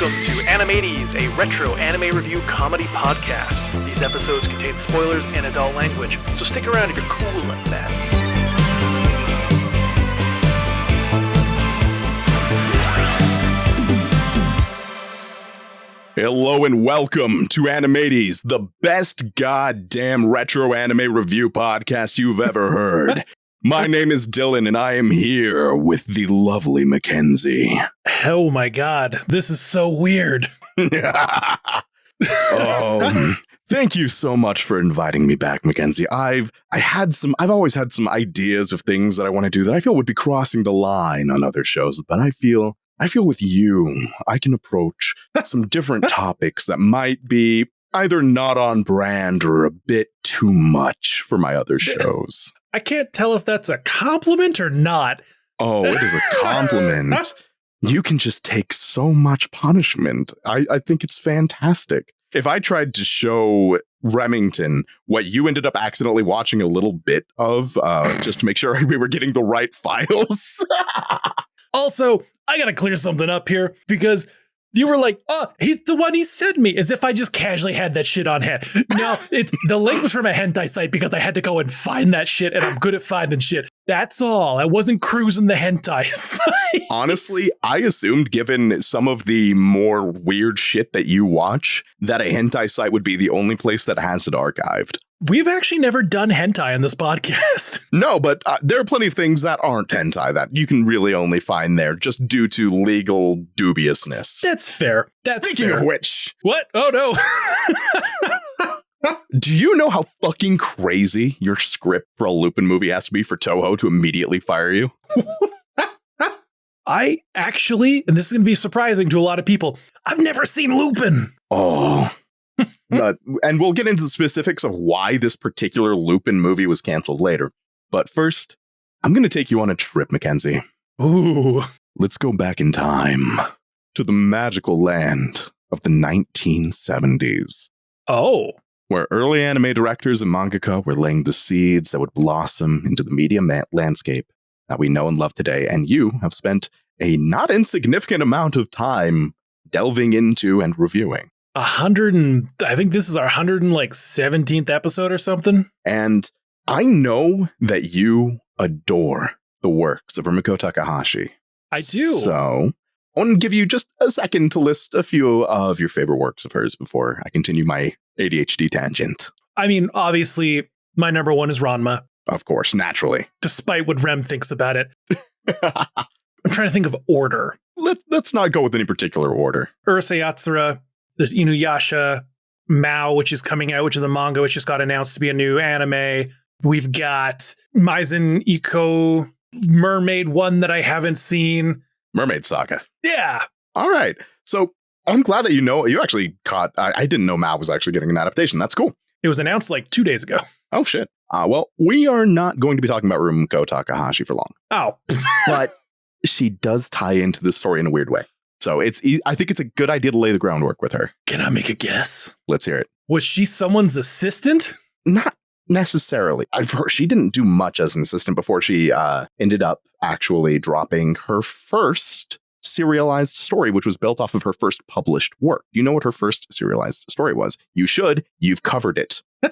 Welcome to Animesies, a retro anime review comedy podcast. These episodes contain spoilers and adult language, so stick around if you're cool like that. Hello and welcome to Animesies, the best goddamn retro anime review podcast you've ever heard. My name is Dylan, and I am here with the lovely Mackenzie. Oh my god, this is so weird. Thank you so much for inviting me back, Mackenzie. I've always had some ideas of things that I want to do that I feel would be crossing the line on other shows, but I feel with you, I can approach some different topics that might be either not on brand or a bit too much for my other shows. I can't tell if that's a compliment or not. Oh, it is a compliment. You can just take so much punishment. I think it's fantastic. If I tried to show Remington what you ended up accidentally watching a little bit of, just to make sure we were getting the right files. Also, I gotta clear something up here because you were like, oh, he's the one he sent me, as if I just casually had that shit on hand. No, the link was from a hentai site because I had to go and find that shit, and I'm good at finding shit. That's all. I wasn't cruising the hentai site. Honestly, I assumed, given some of the more weird shit that you watch, that a hentai site would be the only place that has it archived. We've actually never done hentai on this podcast. No, but there are plenty of things that aren't hentai that you can really only find there just due to legal dubiousness. That's fair. Speaking of which... What? Oh, no. Do you know how fucking crazy your script for a Lupin movie has to be for Tohjo to immediately fire you? I actually, and this is going to be surprising to a lot of people, I've never seen Lupin. Oh... and we'll get into the specifics of why this particular Lupin movie was canceled later. But first, I'm going to take you on a trip, Mackenzie. Ooh. Let's go back in time to the magical land of the 1970s. Oh. Where early anime directors and mangaka were laying the seeds that would blossom into the media landscape that we know and love today. And you have spent a not insignificant amount of time delving into and reviewing. I think this is our 117th episode or something. And I know that you adore the works of Rumiko Takahashi. I do. So I want to give you just a second to list a few of your favorite works of hers before I continue my ADHD tangent. I mean, obviously, my number one is Ranma. Of course, naturally. Despite what Rem thinks about it. I'm trying to think of order. Let's not go with any particular order. Urusei Yatsura. There's Inuyasha, Mao, which is coming out, which is a manga, which just got announced to be a new anime. We've got Maizen Iko, Mermaid one that I haven't seen. Mermaid Saga. Yeah. All right. So I'm glad that you actually caught. I didn't know Mao was actually getting an adaptation. That's cool. It was announced like 2 days ago. Oh, shit. Well, we are not going to be talking about Rumiko Takahashi for long. Oh. But she does tie into the story in a weird way. So I think it's a good idea to lay the groundwork with her. Can I make a guess? Let's hear it. Was she someone's assistant? Not necessarily. I've heard she didn't do much as an assistant before she ended up actually dropping her first serialized story, which was built off of her first published work. Do you know what her first serialized story was? You should. You've covered it. Is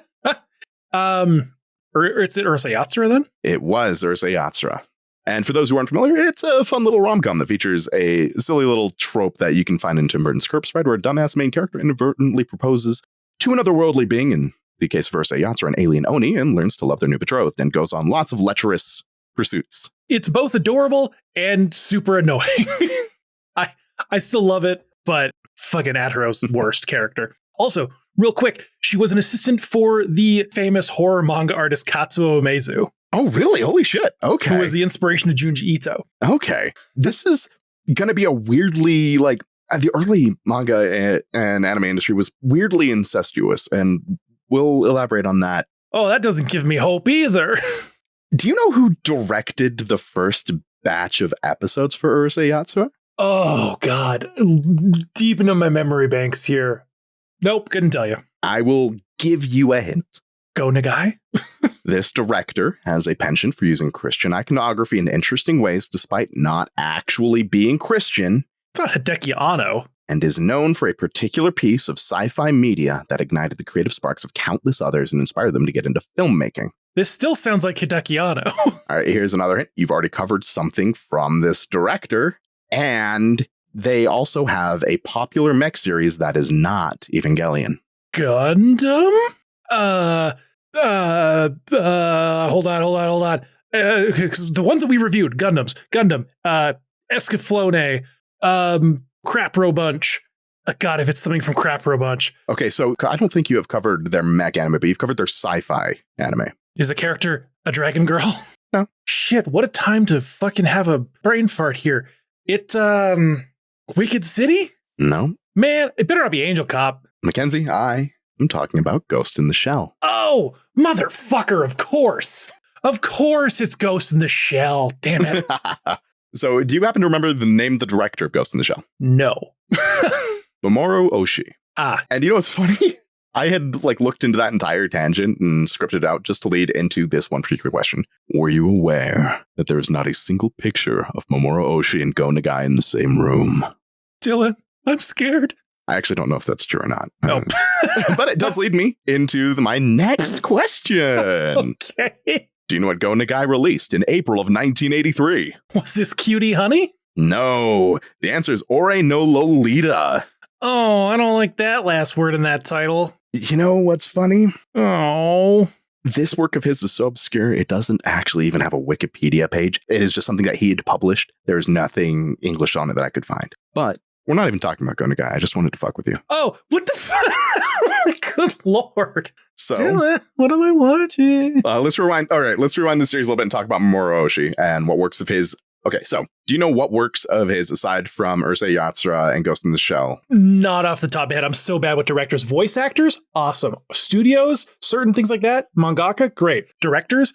it Urusei Yatsura then? It was Urusei Yatsura. And for those who aren't familiar, it's a fun little rom-com that features a silly little trope that you can find in Tim Burton's Corpse Bride, where a dumbass main character inadvertently proposes to another worldly being, in the case of Urusei Yatsura, an alien Oni, and learns to love their new betrothed and goes on lots of lecherous pursuits. It's both adorable and super annoying. I still love it, but fucking Ataro's worst character. Also, real quick, she was an assistant for the famous horror manga artist Katsuo Umezu. Oh, really? Holy shit. Okay. Who was the inspiration of Junji Ito. Okay. This is going to be a weirdly, like, the early manga and anime industry was weirdly incestuous, and we'll elaborate on that. Oh, that doesn't give me hope either. Do you know who directed the first batch of episodes for Urusei Yatsura? Oh, God. Deep into my memory banks here. Nope, couldn't tell you. I will give you a hint. Go Nagai. This director has a penchant for using Christian iconography in interesting ways, despite not actually being Christian. It's not Hideki Anno. and is known for a particular piece of sci-fi media that ignited the creative sparks of countless others and inspired them to get into filmmaking. This still sounds like Hideki Anno. All right, here's another hint. You've already covered something from this director, and they also have a popular mech series that is not Evangelion. Gundam? Hold on. The ones that we reviewed, Gundam, Escaflowne, Crapro Bunch. God, if it's something from Crapro Bunch. Okay, so I don't think you have covered their mech anime, but you've covered their sci-fi anime. Is the character a dragon girl? No. Shit, what a time to fucking have a brain fart here. It's, Wicked City? No. Man, it better not be Angel Cop. Mackenzie, I am talking about Ghost in the Shell. Oh, motherfucker, of course. Of course it's Ghost in the Shell. Damn it. So, do you happen to remember the name of the director of Ghost in the Shell? No. Mamoru Oshii. Ah. And you know what's funny? I had looked into that entire tangent and scripted out just to lead into this one particular question. Were you aware that there is not a single picture of Mamoru Oshii and Go Nagai in the same room? Dylan, I'm scared. I actually don't know if that's true or not. Nope. But it does lead me into my next question. Okay. Do you know what Go Nagai released in April of 1983? Was this Cutie Honey? No. The answer is Ore no Lolita. Oh, I don't like that last word in that title. You know what's funny? Oh. This work of his is so obscure, it doesn't actually even have a Wikipedia page. It is just something that he had published. There's nothing English on it that I could find. But we're not even talking about Go Nagai. I just wanted to fuck with you. Oh, what the fuck? Good Lord. So, Dylan, what am I watching? let's rewind. All right, let's rewind the series a little bit and talk about Mamoru Oshii and what works of his. Okay, so do you know what works of his aside from Urusei Yatsura and Ghost in the Shell? Not off the top of my head. I'm so bad with directors. Voice actors? Awesome. Studios? Certain things like that? Mangaka? Great. Directors?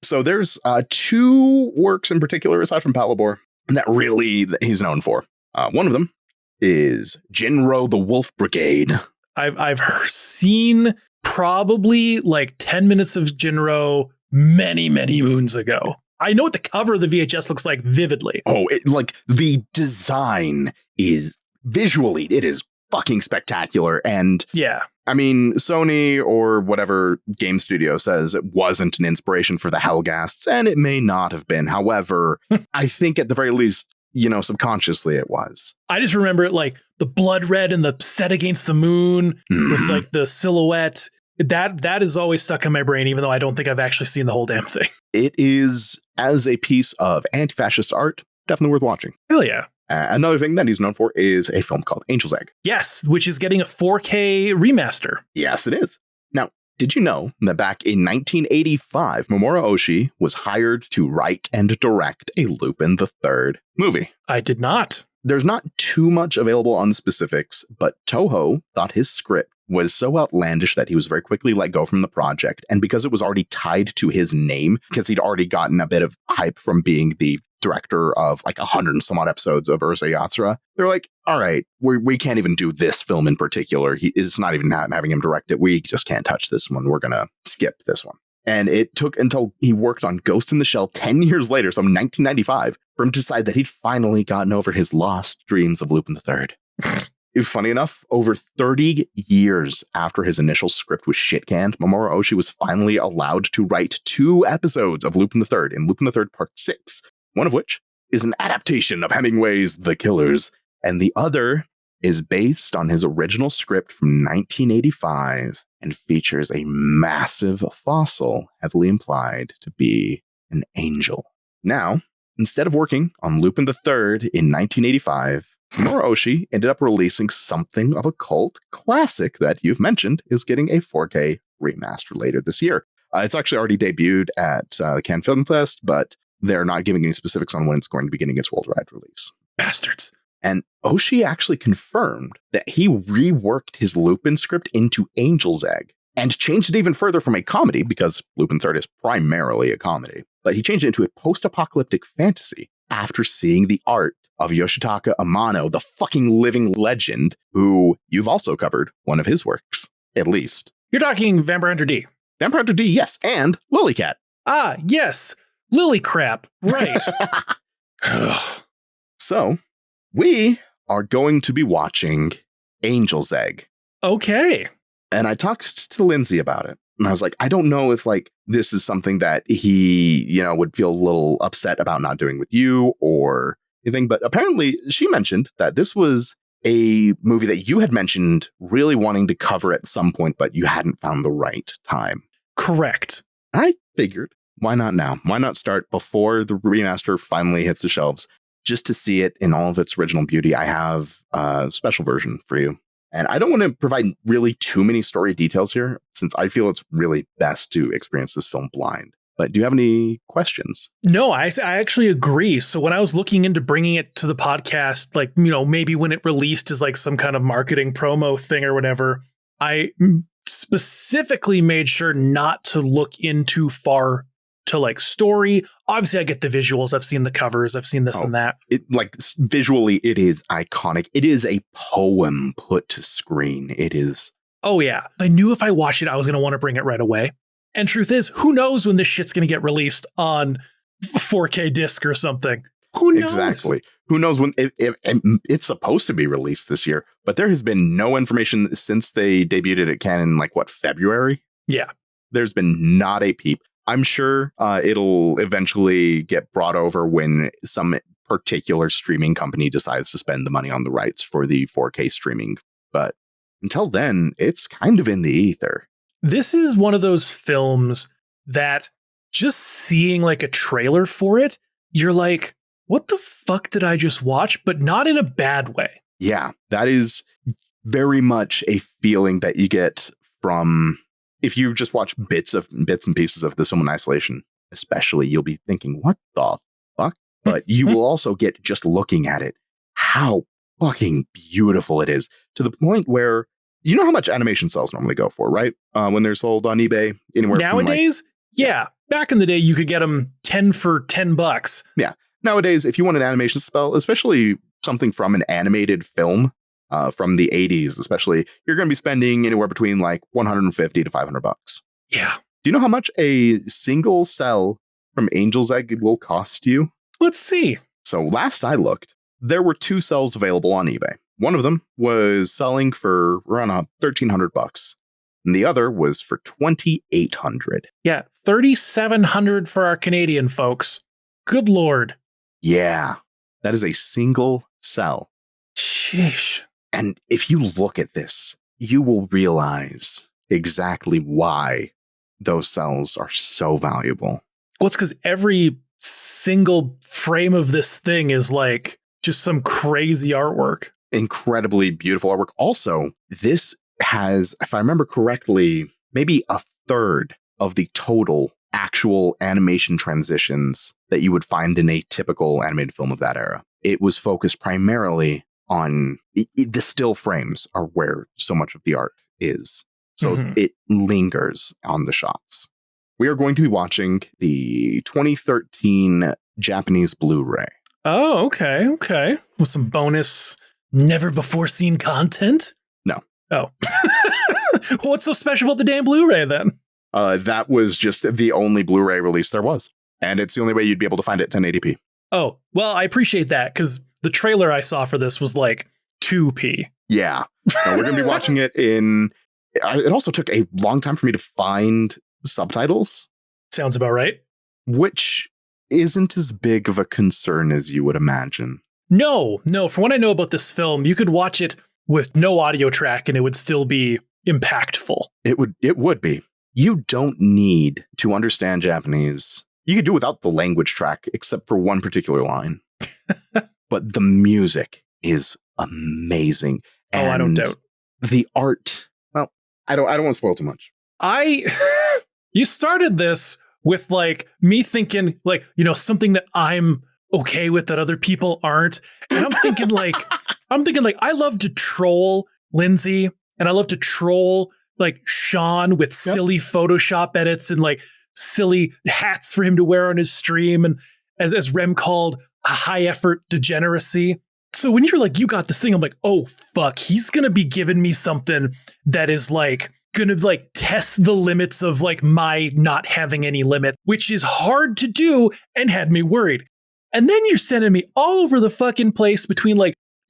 So there's two works in particular aside from Palabor that really he's known for. One of them is Jinro the Wolf Brigade. I've seen probably 10 minutes of Jinro many, many moons ago. I know what the cover of the VHS looks like vividly. Oh, the design is visually, it is fucking spectacular. And yeah, I mean, Sony or whatever game studio says it wasn't an inspiration for the Hellghasts, and it may not have been. However, I think at the very least, subconsciously it was. I just remember it the blood red and the set against the moon with the silhouette. That is always stuck in my brain, even though I don't think I've actually seen the whole damn thing. It is, as a piece of anti-fascist art, definitely worth watching. Hell yeah. Another thing that he's known for is a film called Angel's Egg. Yes, which is getting a 4K remaster. Yes, it is. Now, did you know that back in 1985, Mamoru Oshii was hired to write and direct a Lupin III movie? I did not. There's not too much available on the specifics, but Tohjo thought his script was so outlandish that he was very quickly let go from the project. And because it was already tied to his name, because he'd already gotten a bit of hype from being the director of 100 and some odd episodes of Urusei Yatsura, they're like, all right, we can't even do this film in particular. It's not even having him direct it. We just can't touch this one. We're going to skip this one. And it took until he worked on Ghost in the Shell 10 years later, so 1995, for him to decide that he'd finally gotten over his lost dreams of Lupin III. Funny enough, over 30 years after his initial script was shit-canned, Mamoru Oshii was finally allowed to write 2 episodes of Lupin III in Lupin III Part 6, one of which is an adaptation of Hemingway's The Killers, and the other is based on his original script from 1985 and features a massive fossil heavily implied to be an angel. Now, instead of working on Lupin III in 1985, Mamoru Oshii ended up releasing something of a cult classic that you've mentioned is getting a 4K remaster later this year. It's actually already debuted at the Cannes Film Fest, but they're not giving any specifics on when it's going to be getting its worldwide release. Bastards. And Oshii actually confirmed that he reworked his Lupin script into Angel's Egg and changed it even further from a comedy, because Lupin III is primarily a comedy, but he changed it into a post-apocalyptic fantasy after seeing the art of Yoshitaka Amano, the fucking living legend, who you've also covered one of his works, at least. You're talking Vampire Hunter D. Vampire Hunter D, yes, and Lilycat. Ah, yes. Lily crap. Right. So, we are going to be watching Angel's Egg. Okay. And I talked to Lindsay about it. And I was like, I don't know if like this is something that he, would feel a little upset about not doing with you or anything. But apparently she mentioned that this was a movie that you had mentioned really wanting to cover at some point, but you hadn't found the right time. Correct. I figured, why not now? Why not start before the remaster finally hits the shelves? Just to see it in all of its original beauty, I have a special version for you. And I don't want to provide really too many story details here, since I feel it's really best to experience this film blind. But do you have any questions? No, I actually agree. So when I was looking into bringing it to the podcast, like, maybe when it released as like some kind of marketing promo thing or whatever, I specifically made sure not to look in too far to like story. Obviously, I get the visuals. I've seen the covers. I've seen this and that. Visually, it is iconic. It is a poem put to screen. It is. Oh, yeah. I knew if I watched it, I was going to want to bring it right away. And truth is, who knows when this shit's going to get released on 4K disc or something? Who knows? Exactly. Who knows when it's supposed to be released this year, but there has been no information since they debuted it at Cannes in February? Yeah. There's been not a peep. I'm sure it'll eventually get brought over when some particular streaming company decides to spend the money on the rights for the 4K streaming. But until then, it's kind of in the ether. This is one of those films that just seeing like a trailer for it, you're like, what the fuck did I just watch? But not in a bad way. Yeah, that is very much a feeling that you get from... If you just watch bits and pieces of this film in isolation, especially, you'll be thinking, what the fuck? But you will also get, just looking at it, how fucking beautiful it is, to the point where, you know how much animation cells normally go for, right? When they're sold on eBay, anywhere nowadays, from yeah. Back in the day, you could get them 10 for $10. Yeah. Nowadays, if you want an animation cell, especially something from an animated film, from the 80s, especially, you're going to be spending anywhere between $150 to $500. Yeah. Do you know how much a single cell from Angel's Egg will cost you? Let's see. So last I looked, there were 2 cells available on eBay. One of them was selling for around $1,300, and the other was for $2,800. Yeah, $3,700 for our Canadian folks. Good Lord. Yeah, that is a single cell. Sheesh. And if you look at this, you will realize exactly why those cells are so valuable. Well, it's because every single frame of this thing is just some crazy artwork. Incredibly beautiful artwork. Also, this has, if I remember correctly, maybe a third of the total actual animation transitions that you would find in a typical animated film of that era. It was focused primarily on the still frames are where so much of the art is. So it lingers on the shots. We are going to be watching the 2013 Japanese Blu-ray. Oh, okay. Okay. With some bonus, never before seen content? No. Oh. What's so special about the damn Blu-ray then? That was just the only Blu-ray release there was. And it's the only way you'd be able to find it 1080p. Oh, well, I appreciate that because the trailer I saw for this was 2p. Yeah. No, we're going to be watching it in... It also took a long time for me to find subtitles. Sounds about right. Which isn't as big of a concern as you would imagine. No. From what I know about this film, you could watch it with no audio track and it would still be impactful. It would be. You don't need to understand Japanese. You could do without the language track, except for one particular line. But the music is amazing. And I don't doubt. The art, well, I don't want to spoil too much. You started this with me thinking something that I'm okay with that other people aren't. And I'm thinking I love to troll Lindsay and I love to troll Sean with silly Photoshop edits and silly hats for him to wear on his stream. And as Rem called, a high effort degeneracy. So when you're you got this thing, I'm oh fuck, he's going to be giving me something that is going to test the limits of my not having any limit, which is hard to do and had me worried. And then you're sending me all over the fucking place between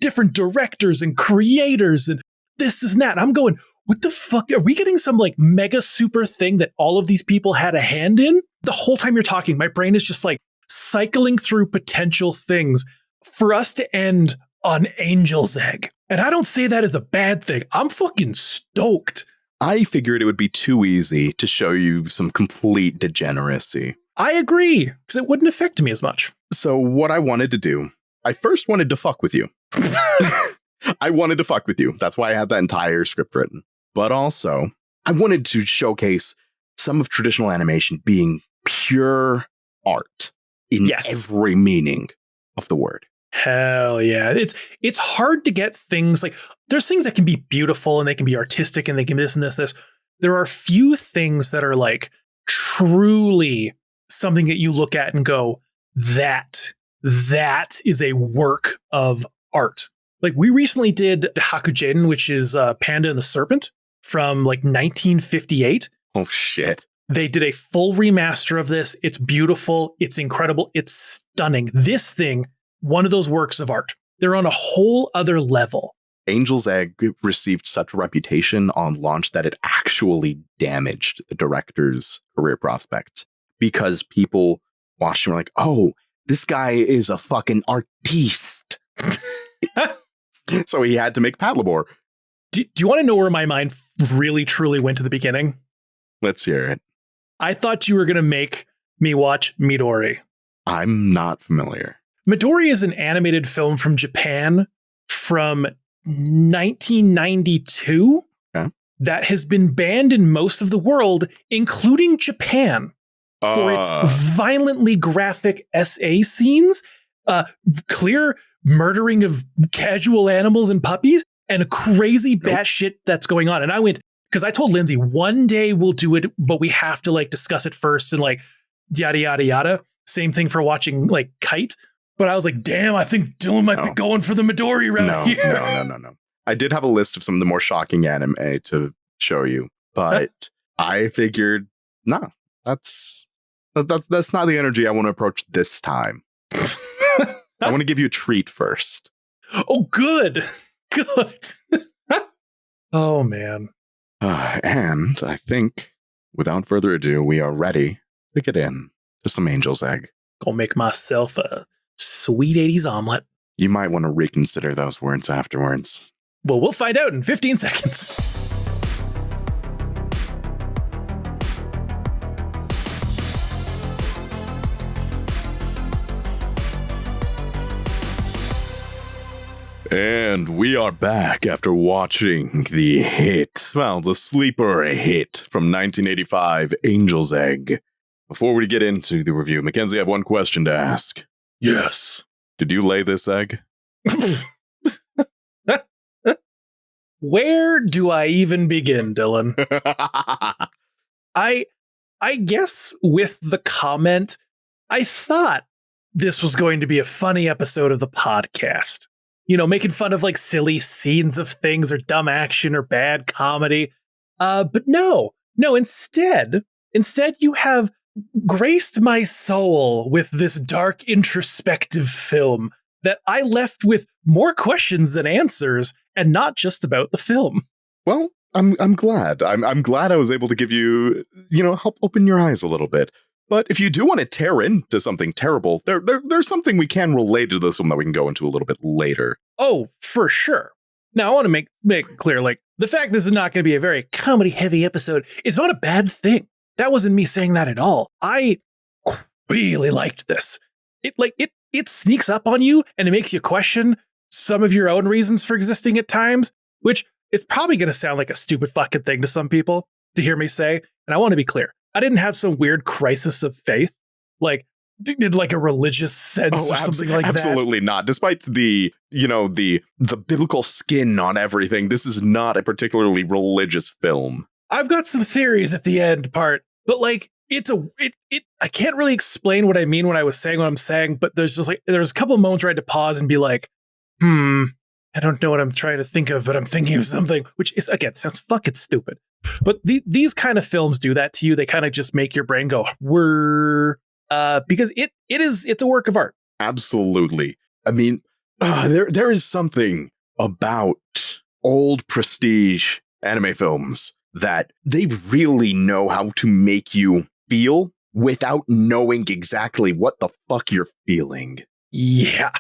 different directors and creators and this and that. And I'm going, what the fuck? Are we getting some like mega super thing that all of these people had a hand in? The whole time you're talking, my brain is just like cycling through potential things for us to end on Angel's Egg. And I don't say that as a bad thing. I'm fucking stoked. I figured it would be too easy to show you some complete degeneracy. I agree, because it wouldn't affect me as much. So what I wanted to do, I first wanted to fuck with you. I wanted to fuck with you. That's why I had that entire script written. But also, I wanted to showcase some of traditional animation being pure art in every meaning of the word. Hell yeah. It's hard to get things like, there's things that can be beautiful and they can be artistic and they can be this and this. There are few things that are like truly something that you look at and go, that is a work of art. Like we recently did Hakujin, which is Panda and the Serpent from like 1958. Oh shit. They did a full remaster of this. It's beautiful. It's incredible. It's stunning. This thing, one of those works of art. They're on a whole other level. Angel's Egg received such a reputation on launch that it actually damaged the director's career prospects because people watched him and were like, oh, this guy is a fucking artiste. So he had to make Paddleboard. Do you want to know where my mind really, truly went to the beginning? Let's hear it. I thought you were going to make me watch Midori. I'm not familiar. Midori is an animated film from Japan from 1992 that has been banned in most of the world, including Japan, for its violently graphic SA scenes, clear murdering of casual animals and puppies, and a crazy batshit that's going on. And I went, because I told Lindsay, one day we'll do it, but we have to like discuss it first and like yada, yada, yada. Same thing for watching like Kite. But I was like, damn, I think Dylan might be going for the Midori route here. No. I did have a list of some of the more shocking anime to show you, but I figured, that's not the energy I want to approach this time. I want to give you a treat first. Oh, good. Oh, man. And I think, without further ado, we are ready to get in to some Angel's Egg. Go make myself a sweet 80s omelet. You might want to reconsider those words afterwards. Well, we'll find out in 15 seconds. And we are back after watching the sleeper hit from 1985, Angel's Egg. Before we get into the review, Mackenzie, I have one question to ask. Yes. Did you lay this egg? Where do I even begin, Dylan? I guess with the comment, I thought this was going to be a funny episode of the podcast. You know, making fun of like silly scenes of things or dumb action or bad comedy. But no, instead you have graced my soul with this dark introspective film that I left with more questions than answers, and not just about the film. Well, I'm glad. I'm glad I was able to give you, help open your eyes a little bit. But if you do want to tear into something terrible, there's something we can relate to this one that we can go into a little bit later. Oh, for sure. Now, I want to make it clear, like, the fact this is not going to be a very comedy-heavy episode is not a bad thing. That wasn't me saying that at all. I really liked this. It sneaks up on you and it makes you question some of your own reasons for existing at times, which is probably going to sound like a stupid fucking thing to some people to hear me say. And I want to be clear. I didn't have some weird crisis of faith, like did like a religious sense or something like that. Absolutely not. Despite the biblical skin on everything, this is not a particularly religious film. I've got some theories at the end part, but like I can't really explain what I mean when I was saying what I'm saying, but there's a couple of moments where I had to pause and be like, I don't know what I'm trying to think of, but I'm thinking of something, which is, again, sounds fucking stupid. But these kind of films do that to you. They kind of just make your brain go, because it's a work of art. Absolutely. I mean, There is something about old prestige anime films that they really know how to make you feel without knowing exactly what the fuck you're feeling. Yeah.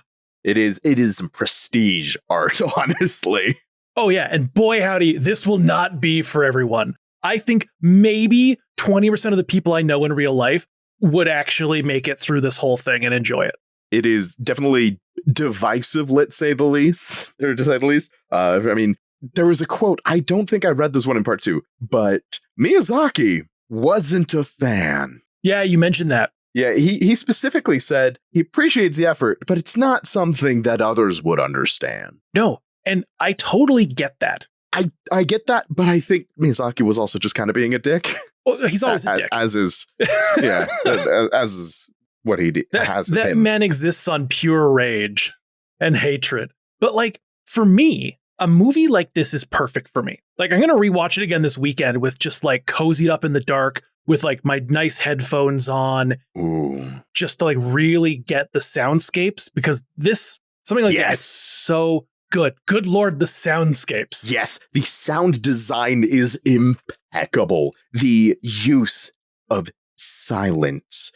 It is some prestige art, honestly. Oh, yeah. And boy, howdy, this will not be for everyone. I think maybe 20% of the people I know in real life would actually make it through this whole thing and enjoy it. It is definitely divisive, let's say the least, or to say the least. I mean, there was a quote. I don't think I read this one in part 2, but Miyazaki wasn't a fan. Yeah, you mentioned that. Yeah, he specifically said he appreciates the effort, but it's not something that others would understand. No, and I totally get that. I get that, but I think Miyazaki was also just kind of being a dick. Well, he's always a dick. As is, yeah, as is what he has. That man exists on pure rage and hatred. But like, for me, a movie like this is perfect for me. Like, I'm going to rewatch it again this weekend with just like cozied up in the dark with like my nice headphones on. Ooh. Just to like really get the soundscapes, because something like that is so good. Good Lord, the soundscapes. Yes, the sound design is impeccable. The use of silence,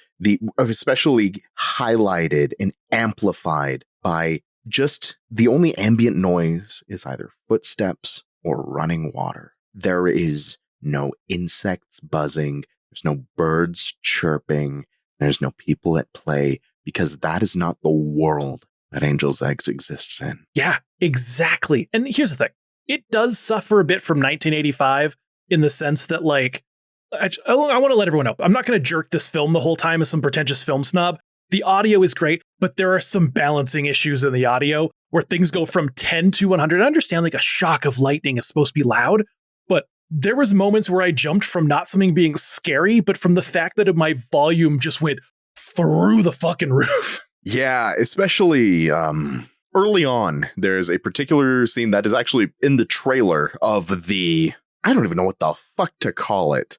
especially highlighted and amplified by just the only ambient noise is either footsteps or running water. There is no insects buzzing. There's no birds chirping. There's no people at play, because that is not the world that Angel's Eggs exists in. Yeah, exactly. And here's the thing. It does suffer a bit from 1985 in the sense that, like, I want to let everyone know, I'm not going to jerk this film the whole time as some pretentious film snob. The audio is great, but there are some balancing issues in the audio where things go from 10 to 100. I understand like a shock of lightning is supposed to be loud, but there was moments where I jumped from not something being scary, but from the fact that my volume just went through the fucking roof. Yeah, especially early on, there's a particular scene that is actually in the trailer of I don't even know what the fuck to call it.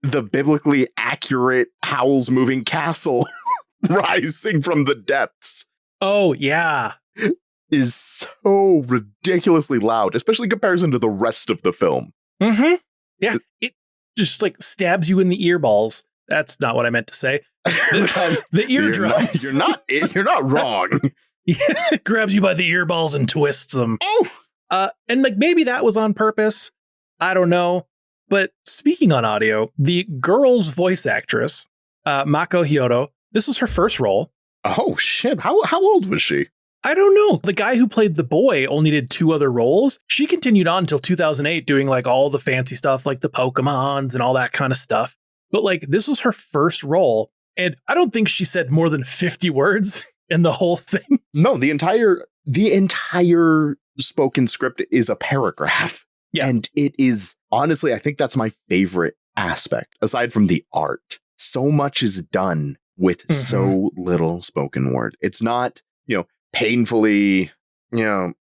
The biblically accurate Howl's Moving Castle rising from the depths. Oh, yeah. Is so ridiculously loud, especially in comparison to the rest of the film. Mm-hmm. Yeah, it just like stabs you in the earballs. That's not what I meant to say. The eardrums. You're not wrong. Yeah, it grabs you by the earballs and twists them. Oh. And like maybe that was on purpose. I don't know. But speaking on audio, the girl's voice actress, Mako Hyodo, this was her first role. Oh shit! How old was she? I don't know. The guy who played the boy only did 2 other roles. She continued on until 2008 doing like all the fancy stuff like the Pokemons and all that kind of stuff. But like this was her first role. And I don't think she said more than 50 words in the whole thing. No, the entire spoken script is a paragraph. Yeah. And it is, honestly, I think that's my favorite aspect, aside from the art. So much is done with so little spoken word. It's not, painfully,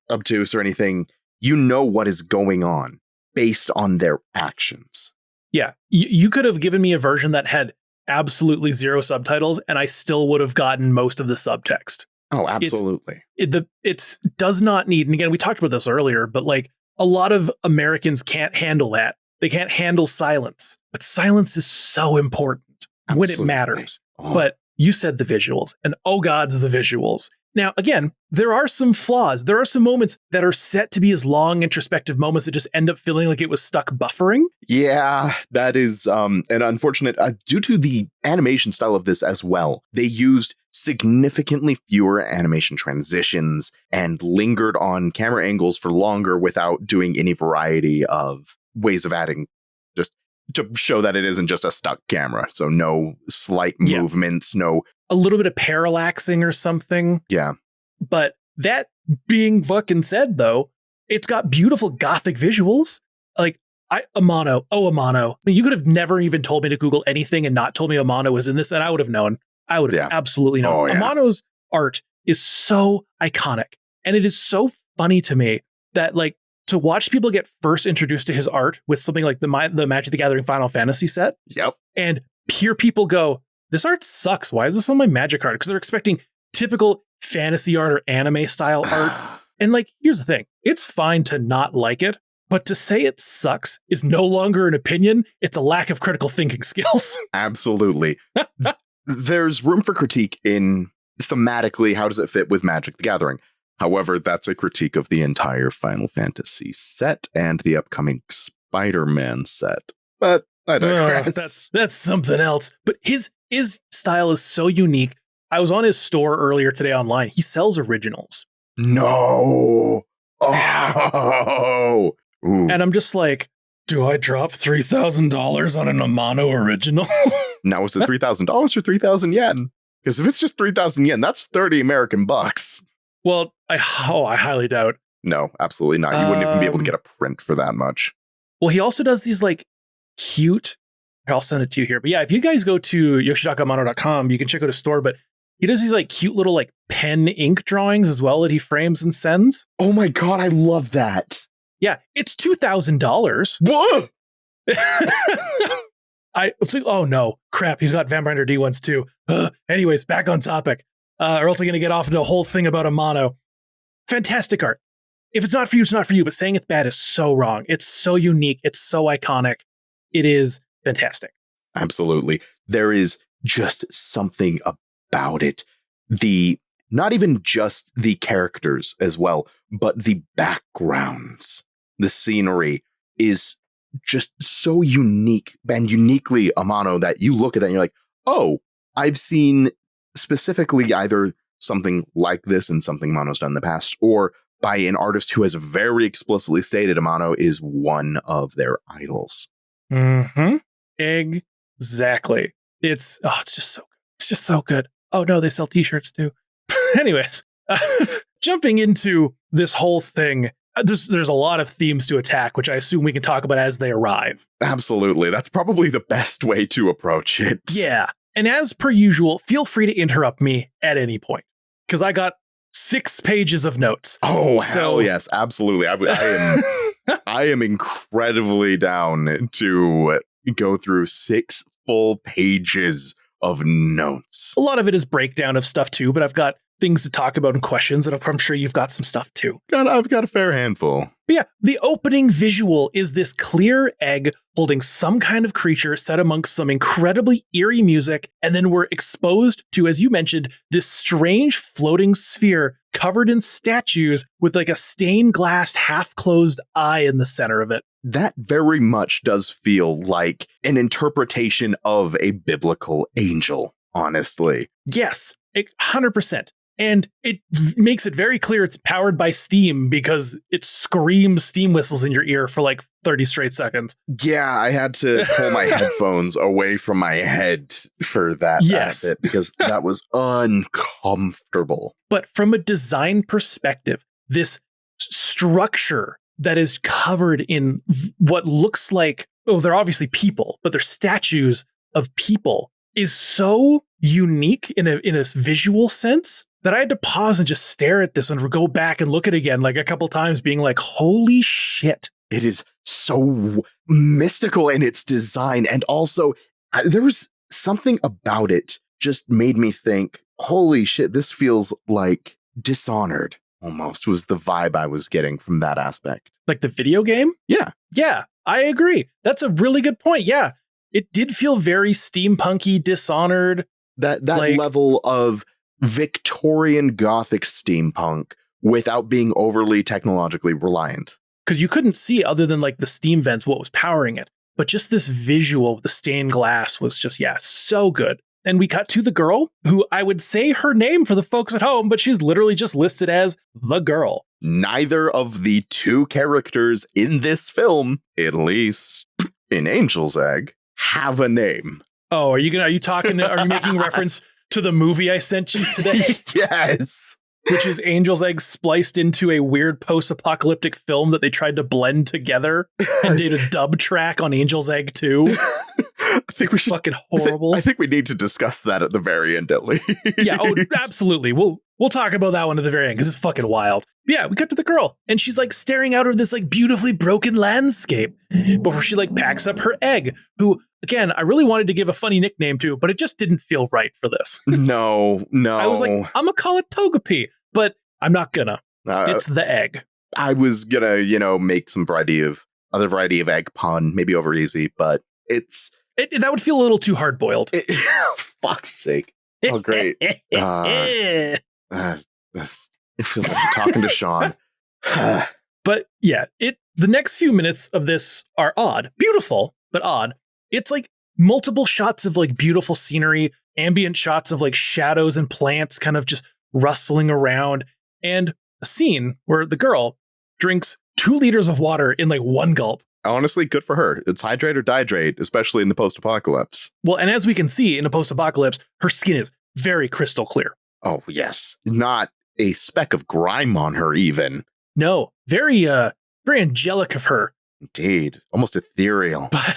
obtuse or anything. You know what is going on based on their actions. Yeah. You could have given me a version that had absolutely 0 subtitles, and I still would have gotten most of the subtext. Oh, absolutely. It does not need, and again, we talked about this earlier, but like a lot of Americans can't handle that. They can't handle silence, but silence is so important when it matters. Oh. But you said the visuals, and oh gods, the visuals. Now, again, there are some flaws. There are some moments that are set to be as long, introspective moments that just end up feeling like it was stuck buffering. Yeah, that is an unfortunate, due to the animation style of this as well. They used significantly fewer animation transitions and lingered on camera angles for longer without doing any variety of ways of adding, just to show that it isn't just a stuck camera. So no slight movements, no... A little bit of parallaxing or something. Yeah. But that being fucking said, though, it's got beautiful gothic visuals. Like, Amano. I mean, you could have never even told me to Google anything and not told me Amano was in this, and I would have known. I would have absolutely known. Oh, yeah. Amano's art is so iconic. And it is so funny to me that, like, to watch people get first introduced to his art with something like the Magic the Gathering Final Fantasy set. Yep. And hear people go, this art sucks. Why is this on my Magic card? Because they're expecting typical fantasy art or anime style art. And like, here's the thing. It's fine to not like it, but to say it sucks is no longer an opinion. It's a lack of critical thinking skills. Absolutely. There's room for critique in thematically, how does it fit with Magic the Gathering? However, that's a critique of the entire Final Fantasy set and the upcoming Spider-Man set. But I digress. That's something else. But his style is so unique. I was on his store earlier today online. He sells originals. No. Oh. Ooh. And I'm just like, do I drop $3,000 on an Amano original? Now, is it $3,000 or 3,000 yen? Because if it's just 3,000 yen, that's 30 American bucks. Well, I highly doubt. No, absolutely not. You wouldn't even be able to get a print for that much. Well, he also does these like cute, I'll send it to you here. But yeah, if you guys go to yoshitakaamano.com, you can check out his store. But he does these like cute little like pen ink drawings as well that he frames and sends. Oh my God, I love that. Yeah, it's $2,000. Whoa! Oh no, crap, he's got Vampire Hunter D ones too. Anyways, back on topic. Or else I'm going to get off into a whole thing about Amano. Fantastic art. If it's not for you, it's not for you. But saying it's bad is so wrong. It's so unique. It's so iconic. It is fantastic. Absolutely. There is just something about it. Not even just the characters as well, but the backgrounds. The scenery is just so unique and uniquely Amano that you look at that and you're like, oh, I've seen specifically either something like this and something Amano's done in the past, or by an artist who has very explicitly stated Amano is one of their idols. Mm-hmm. Exactly. It's just so good. Oh no, they sell t-shirts too. Anyways, jumping into this whole thing, there's a lot of themes to attack, which I assume we can talk about as they arrive. Absolutely. That's probably the best way to approach it. Yeah. And as per usual, feel free to interrupt me at any point, because I got 6 pages of notes. Oh, hell yes. Absolutely. I am incredibly down to go through 6 full pages of notes. A lot of it is breakdown of stuff too, but I've got things to talk about and questions, and I'm sure you've got some stuff too. I've got a fair handful. But yeah, the opening visual is this clear egg holding some kind of creature set amongst some incredibly eerie music, and then we're exposed to, as you mentioned, this strange floating sphere covered in statues with like a stained glass half-closed eye in the center of it. That very much does feel like an interpretation of a biblical angel, honestly. Yes, 100%. And it makes it very clear it's powered by steam because it screams steam whistles in your ear for like 30 straight seconds. Yeah, I had to pull my headphones away from my head for that bit because that was uncomfortable. But from a design perspective, this structure that is covered in what looks like, they're obviously people, but they're statues of people, is so unique in a visual sense that I had to pause and just stare at this and go back and look at it again like a couple times, being like, holy shit. It is so mystical in its design. And also, there was something about it just made me think, holy shit, this feels like Dishonored almost was the vibe I was getting from that aspect. Like the video game? Yeah. Yeah, I agree. That's a really good point. Yeah, it did feel very steampunky, Dishonored. That like, level of Victorian Gothic steampunk without being overly technologically reliant. Because you couldn't see other than like the steam vents what was powering it. But just this visual of the stained glass was just, so good. And we cut to the girl, who I would say her name for the folks at home, but she's literally just listed as the girl. Neither of the 2 characters in this film, at least in Angel's Egg, have a name. Oh, are you making reference to the movie I sent you today? Yes. Which is Angel's Egg spliced into a weird post-apocalyptic film that they tried to blend together and did a dub track on Angel's Egg 2. I think we should. Fucking horrible. I think we need to discuss that at the very end, at least. Yeah, absolutely. We'll talk about that one at the very end because it's fucking wild. But yeah, we cut to the girl and she's like staring out of this like beautifully broken landscape before she like packs up her egg, who again, I really wanted to give a funny nickname to, but it just didn't feel right for this. No. I was like, I'm gonna call it Togepi, but I'm not gonna. It's the egg. I was gonna, make some other variety of egg pun, maybe over easy, but that would feel a little too hard boiled. Fuck's sake. Oh, great. It feels like I'm talking to Sean. But yeah, the next few minutes of this are odd, beautiful, but odd. It's like multiple shots of like beautiful scenery, ambient shots of like shadows and plants kind of just rustling around, and a scene where the girl drinks 2 liters of water in like one gulp. Honestly, good for her. It's hydrate or dihydrate, especially in the post-apocalypse. Well, and as we can see in a post-apocalypse, her skin is very crystal clear. Oh, yes. Not a speck of grime on her, even. No, very angelic of her. Indeed. Almost ethereal. But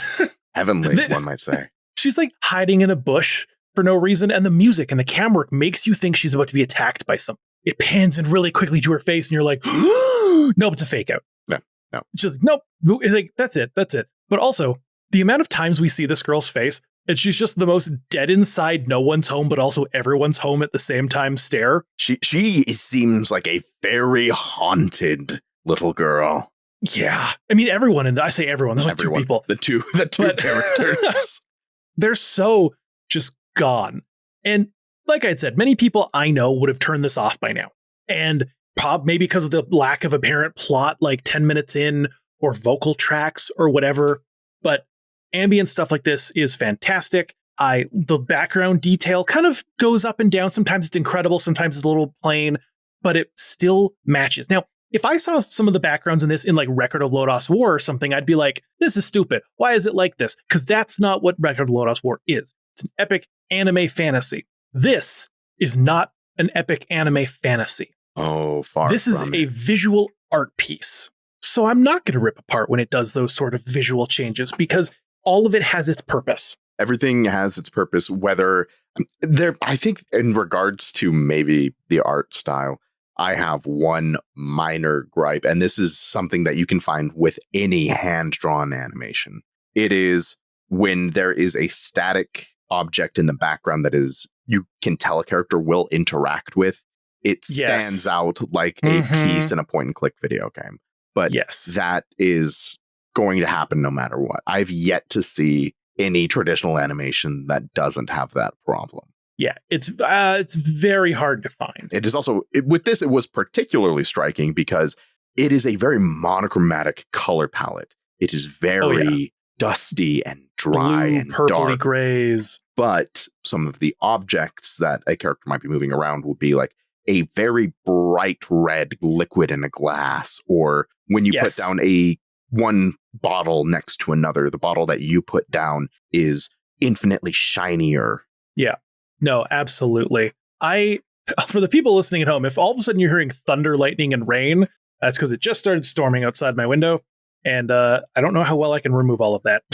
heavenly, one might say. She's like hiding in a bush for no reason, and the music and the camera work makes you think she's about to be attacked by something. It pans in really quickly to her face, and you're like, nope, it's a fake out. No. It's just, nope. It's like, that's it. But also, the amount of times we see this girl's face, and she's just the most dead inside no one's home, but also everyone's home at the same time stare. She seems like a very haunted little girl. Yeah. I mean, everyone, I say everyone, there's like everyone, 2 people. The two characters. They're so just gone. And like I said, many people I know would have turned this off by now. And maybe because of the lack of apparent plot, like 10 minutes in, or vocal tracks or whatever. But ambient stuff like this is fantastic. The background detail kind of goes up and down. Sometimes it's incredible, sometimes it's a little plain, but it still matches. Now, if I saw some of the backgrounds in this in like Record of Lodoss War or something, I'd be like, this is stupid. Why is it like this? Because that's not what Record of Lodoss War is. It's an epic anime fantasy. This is not an epic anime fantasy. Oh, far This is a visual art piece. So I'm not going to rip apart when it does those sort of visual changes because all of it has its purpose. Everything has its purpose, whether I think in regards to maybe the art style, I have one minor gripe, and this is something that you can find with any hand-drawn animation. It is when there is a static object in the background that you can tell a character will interact with. It stands out like a piece in a point-and-click video game. But that is going to happen no matter what. I've yet to see any traditional animation that doesn't have that problem. Yeah, it's very hard to find. It is also, with this, it was particularly striking because it is a very monochromatic color palette. It is very dusty and dry blue, and purpley dark. grays. But some of the objects that a character might be moving around will be like a very bright red liquid in a glass, or when you put down one bottle next to another, the bottle that you put down is infinitely shinier. Yeah, no, absolutely. For the people listening at home, if all of a sudden you're hearing thunder, lightning, and rain, that's because it just started storming outside my window, and I don't know how well I can remove all of that.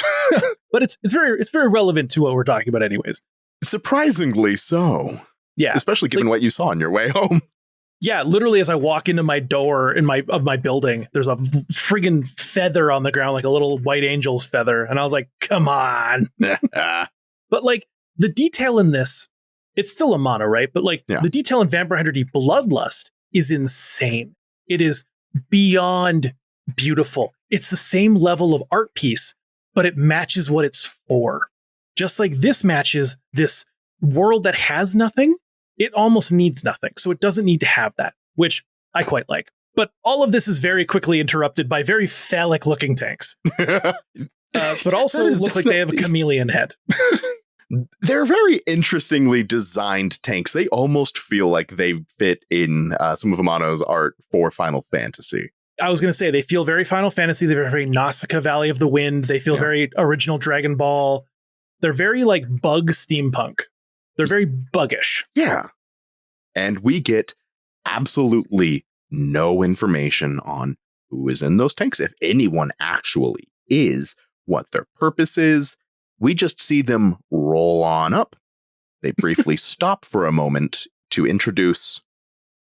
But it's very relevant to what we're talking about, anyways. Surprisingly so. Yeah, especially given what you saw on your way home. Yeah, literally, as I walk into my door of my building, there's a friggin' feather on the ground, like a little white angel's feather, and I was like, "Come on!" But like the detail in this, it's still Amano, right? But like the detail in Vampire Hunter D Bloodlust is insane. It is beyond beautiful. It's the same level of art piece, but it matches what it's for. Just like this matches this world that has nothing. It almost needs nothing, so it doesn't need to have that, which I quite like. But all of this is very quickly interrupted by very phallic-looking tanks. But also look like they have a chameleon head. They're very interestingly designed tanks. They almost feel like they fit in some of Amano's art for Final Fantasy. I was going to say, they feel very Final Fantasy. They're very Nausicaa Valley of the Wind. They feel very original Dragon Ball. They're very like bug steampunk. They're very buggish. Yeah. And we get absolutely no information on who is in those tanks, if anyone actually is, what their purpose is. We just see them roll on up. They briefly stop for a moment to introduce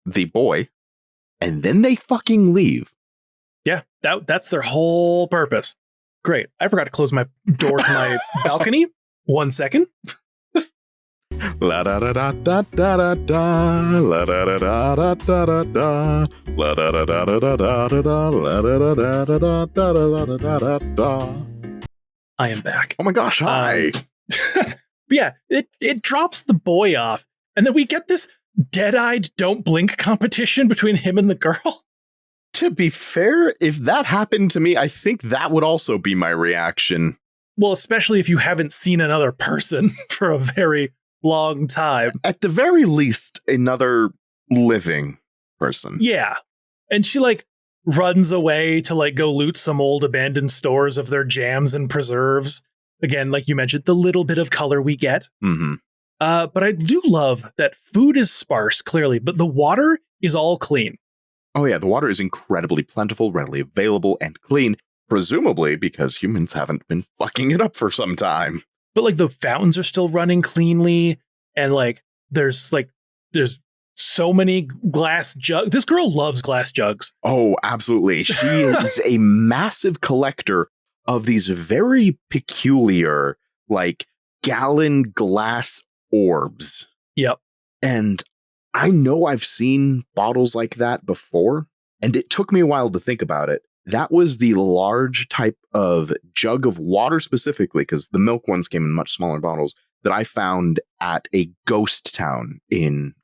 the boy, and then they fucking leave. Yeah, that's their whole purpose. great. I forgot to close my door to my balcony. 1 second. La da da da da da da da la da da da da da da la da da da da da da da la da da da da da da da. I am back. Oh my gosh, hi. Yeah, it drops the boy off, and then we get this dead-eyed don't blink competition between him and the girl. To be fair, if that happened to me, I think that would also be my reaction. Well, especially if you haven't seen another person for a very long time. At the very least, another living person. Yeah. And she like runs away to like go loot some old abandoned stores of their jams and preserves. Again, like you mentioned, the little bit of color we get. Mm-hmm. But I do love that food is sparse, clearly, but the water is all clean. Oh yeah, the water is incredibly plentiful, readily available, and clean. Presumably because humans haven't been fucking it up for some time. But like the fountains are still running cleanly, and like there's so many glass jugs. This girl loves glass jugs. Oh, absolutely. She is a massive collector of these very peculiar, like, gallon glass orbs. Yep. And I know I've seen bottles like that before, and it took me a while to think about it. That was the large type of jug of water specifically, because the milk ones came in much smaller bottles, that I found at a ghost town in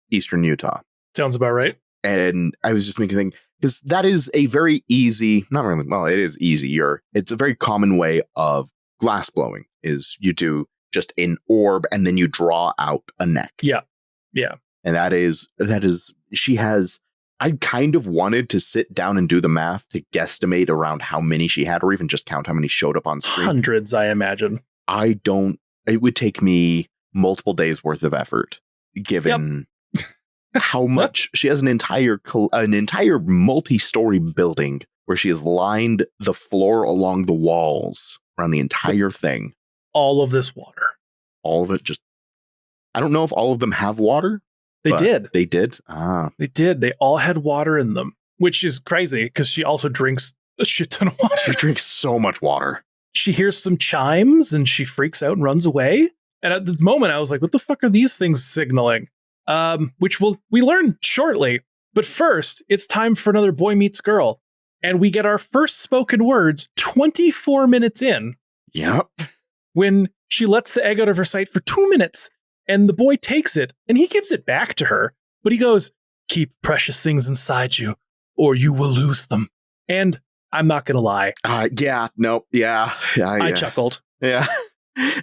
eastern Utah. Sounds about right. And I was just making think, because that is a very easy, not really, well, it is easier. It's a very common way of glass blowing, is you do just an orb and then you draw out a neck. Yeah. Yeah. And that is, she has, I kind of wanted to sit down and do the math to guesstimate around how many she had, or even just count how many showed up on screen. Hundreds, I imagine. It would take me multiple days worth of effort, given how much she has an entire multi-story building where she has lined the floor along the walls around the entire thing. All of this water. All of it just, I don't know if all of them have water. They did. They did? They did. They all had water in them, which is crazy because she also drinks a shit ton of water. She drinks so much water. She hears some chimes and she freaks out and runs away. And at this moment, I was like, what the fuck are these things signaling? Which we learn shortly. But first, it's time for another Boy Meets Girl. And we get our first spoken words 24 minutes in. Yep. When she lets the egg out of her sight for 2 minutes. And the boy takes it and he gives it back to her. But he goes, keep precious things inside you or you will lose them. And I'm not going to lie. I chuckled. Yeah.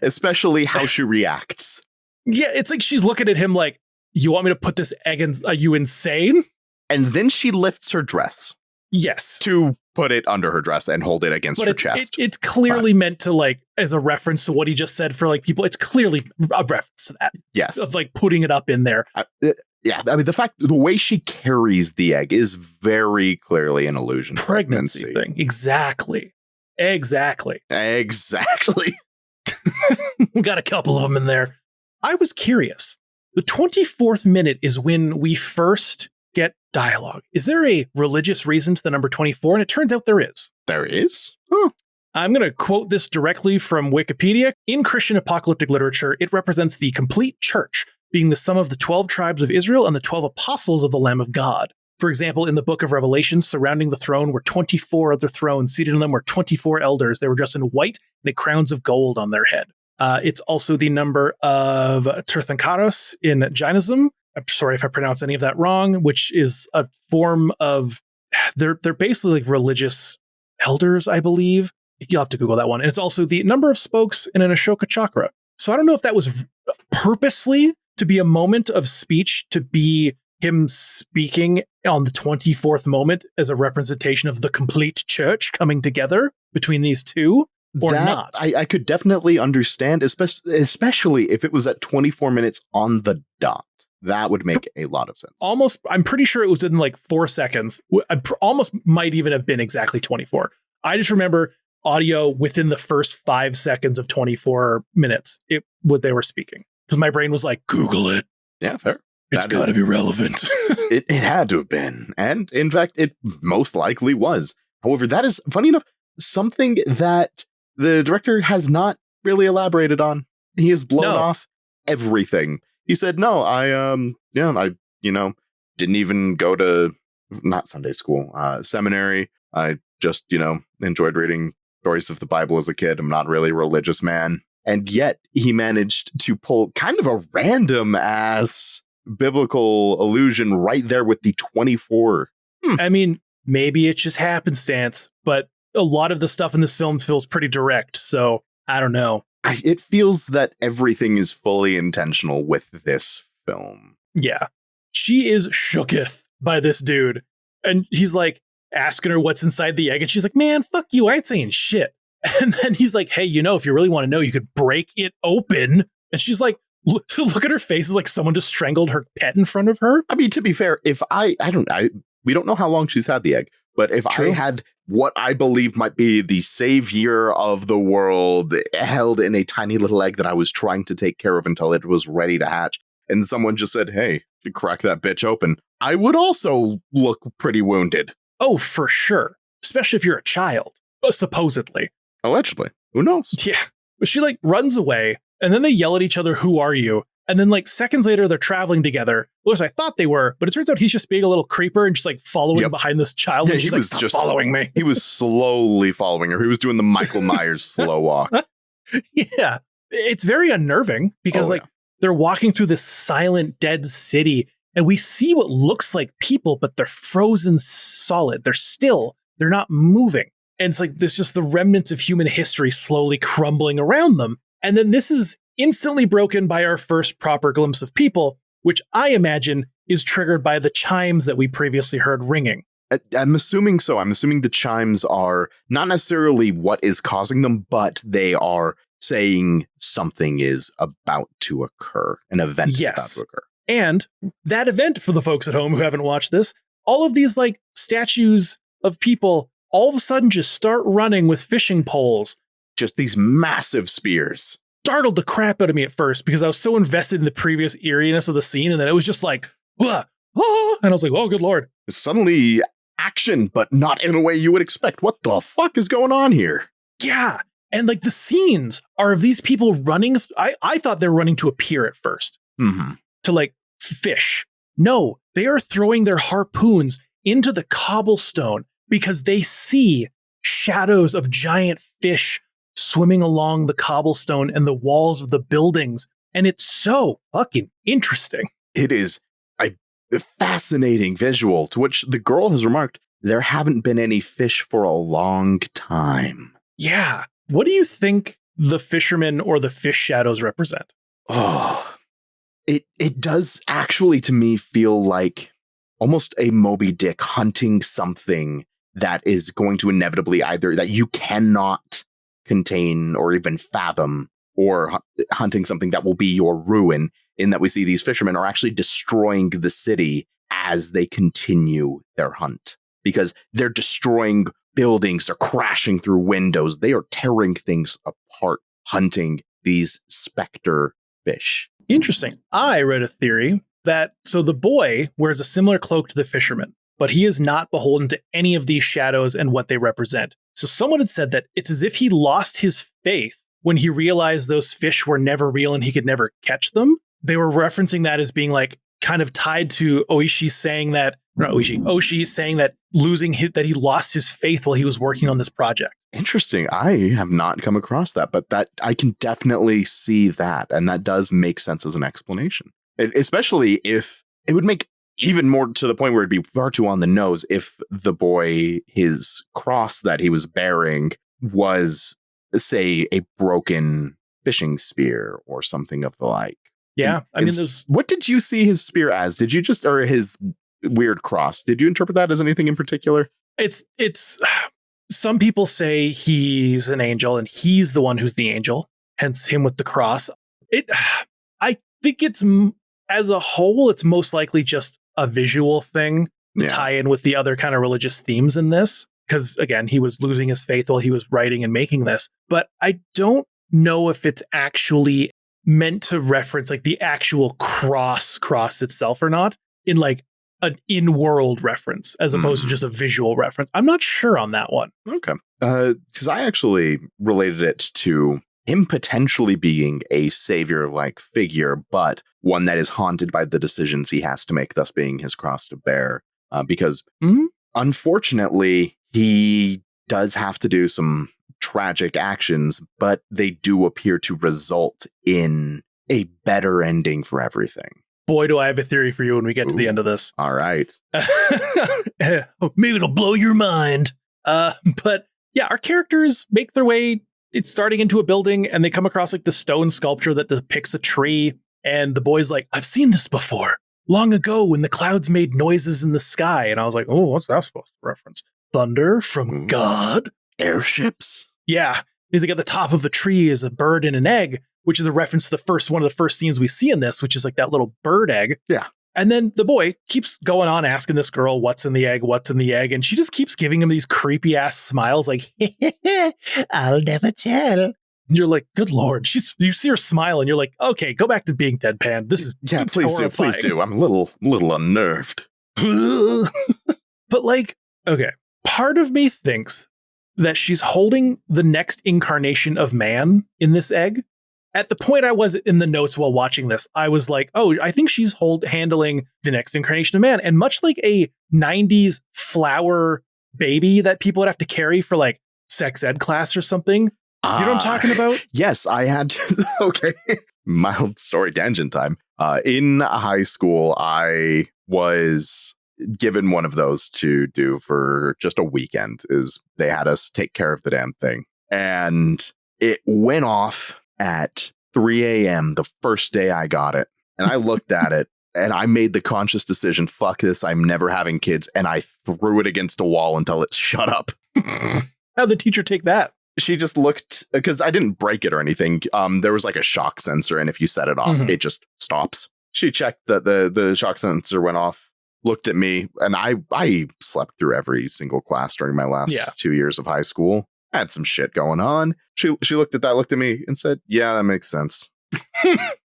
Especially how she reacts. Yeah, it's like she's looking at him like, you want me to put this egg in? Are you insane? And then she lifts her dress. Yes. To put it under her dress and hold it against her chest. It's clearly meant to, like, as a reference to what he just said for, like, people. It's clearly a reference to that. Yes. Of, like, putting it up in there. Yeah. I mean, the way she carries the egg is very clearly an allusion to pregnancy thing. Exactly. We got a couple of them in there. I was curious. The 24th minute is when we first get dialogue. Is there a religious reason to the number 24? And it turns out there is. There is? Huh. I'm going to quote this directly from Wikipedia. In Christian apocalyptic literature, it represents the complete church, being the sum of the 12 tribes of Israel and the 12 apostles of the Lamb of God. For example, in the book of Revelation, surrounding the throne were 24 other thrones. Seated in them were 24 elders. They were dressed in white and had crowns of gold on their head. It's also the number of Tirthankaros in Jainism. I'm sorry if I pronounce any of that wrong, which is a form of, they're basically like religious elders, I believe. You'll have to Google that one. And it's also the number of spokes in an Ashoka chakra. So I don't know if that was purposely to be a moment of speech, to be him speaking on the 24th moment as a representation of the complete church coming together between these two. Or that, not. I could definitely understand, especially if it was at 24 minutes on the dot. That would make a lot of sense. Almost, I'm pretty sure it was in like 4 seconds. Almost might even have been exactly 24. I just remember audio within the first 5 seconds of 24 minutes, what they were speaking. Because my brain was like, Google it. Yeah, fair. It's got to be relevant. It had to have been. And in fact, it most likely was. However, that is, funny enough, something that the director has not really elaborated on. He has blown off everything. He said, no, I didn't even go to, not Sunday school, seminary. I just, enjoyed reading stories of the Bible as a kid. I'm not really a religious man. And yet he managed to pull kind of a random ass biblical allusion right there with the 24. I mean, maybe it's just happenstance, but a lot of the stuff in this film feels pretty direct. So I don't know. It feels that everything is fully intentional with this film. Yeah. She is shooketh by this dude. And he's like asking her what's inside the egg. And she's like, man, fuck you. I ain't saying shit. And then he's like, hey, if you really want to know, you could break it open. And she's like, look at her face. It's like someone just strangled her pet in front of her. I mean, to be fair, if we don't know how long she's had the egg, but if I had what I believe might be the savior of the world held in a tiny little egg that I was trying to take care of until it was ready to hatch, and someone just said, hey, you crack that bitch open, I would also look pretty wounded. Oh, for sure. Especially if you're a child, supposedly. Allegedly. Who knows? Yeah. But she runs away, and then they yell at each other, who are you? And then seconds later, they're traveling together. At least I thought they were, but it turns out he's just being a little creeper and just following behind this child. Yeah, and he was Stop just following me. He was slowly following her. He was doing the Michael Myers slow walk. Yeah. It's very unnerving because they're walking through this silent, dead city, and we see what looks like people, but they're frozen solid. They're still. They're not moving. And it's there's just the remnants of human history slowly crumbling around them. And then this is instantly broken by our first proper glimpse of people, which I imagine is triggered by the chimes that we previously heard ringing. I'm assuming so. I'm assuming the chimes are not necessarily what is causing them, but they are saying something is about to occur. An event is about to occur. And that event, for the folks at home who haven't watched this, all of these statues of people all of a sudden just start running with fishing poles. Just these massive spears. Startled the crap out of me at first because I was so invested in the previous eeriness of the scene, and then it was just and I was like, oh, good Lord. Suddenly action, but not in a way you would expect. What the fuck is going on here? Yeah. And the scenes are of these people running. I thought they were running to a pier at first to fish. No, they are throwing their harpoons into the cobblestone because they see shadows of giant fish swimming along the cobblestone and the walls of the buildings. And it's so fucking interesting. It is a fascinating visual, to which the girl has remarked, there haven't been any fish for a long time. Yeah. What do you think the fisherman or the fish shadows represent? Oh, it does actually to me feel like almost a Moby Dick hunting something that is going to inevitably either that you cannot contain or even fathom, or hunting something that will be your ruin, in that we see these fishermen are actually destroying the city as they continue their hunt, because they're destroying buildings, they're crashing through windows, they are tearing things apart, hunting these specter fish. Interesting. I read a theory that the boy wears a similar cloak to the fisherman, but he is not beholden to any of these shadows and what they represent. So someone had said that it's as if he lost his faith when he realized those fish were never real and he could never catch them. They were referencing that as being kind of tied to Oshii saying that that he lost his faith while he was working on this project. Interesting. I have not come across that, but that I can definitely see that. And that does make sense as an explanation, especially if it would make even more to the point where it'd be far too on the nose if the boy, his cross that he was bearing was, say, a broken fishing spear or something of the like. Yeah. What did you see his spear as? Did you just, or his weird cross, did you interpret that as anything in particular? It's some people say he's an angel and he's the one who's the angel, hence him with the cross. I think as a whole, it's most likely just a visual thing to tie in with the other kind of religious themes in this. Because again, he was losing his faith while he was writing and making this. But I don't know if it's actually meant to reference the actual cross itself or not, in an in-world reference as opposed to just a visual reference. I'm not sure on that one. Okay. Because I actually related it to him potentially being a savior-like figure, but one that is haunted by the decisions he has to make, thus being his cross to bear. Because unfortunately, he does have to do some tragic actions, but they do appear to result in a better ending for everything. Boy, do I have a theory for you when we get to the end of this. All right. Maybe it'll blow your mind. But yeah, our characters make their way. It's starting into a building and they come across like the stone sculpture that depicts a tree. And the boy's like, I've seen this before. Long ago when the clouds made noises in the sky. And I was like, oh, what's that supposed to reference? Thunder from God? Airships? Yeah. He's like, at the top of the tree is a bird and an egg, which is a reference to one of the first scenes we see in this, which is like that little bird egg. Yeah. And then the boy keeps going on asking this girl, what's in the egg? What's in the egg? And she just keeps giving him these creepy ass smiles like, I'll never tell. And you're like, good Lord. You see her smile and you're like, okay, go back to being deadpan. This is please do. I'm a little unnerved. But like, okay, part of me thinks that she's holding the next incarnation of man in this egg. At the point I was in the notes while watching this, I was like, oh, I think she's handling the next incarnation of man. And much like a 90s flower baby that people would have to carry for like sex ed class or something. You know what I'm talking about? Yes, I had to. Okay. Mild story tangent time. In high school, I was given one of those to do for just a weekend. They had us take care of the damn thing. And it went off at 3 a.m. the first day I got it. And I looked at it and I made the conscious decision, fuck this, I'm never having kids. And I threw it against a wall until it shut up. How'd the teacher take that? She just looked, because I didn't break it or anything. There was like a shock sensor, and if you set it off, it just stops. She checked that the shock sensor went off, looked at me, and I slept through every single class during my last 2 years of high school. I had some shit going on. She looked at me, and said, yeah, that makes sense.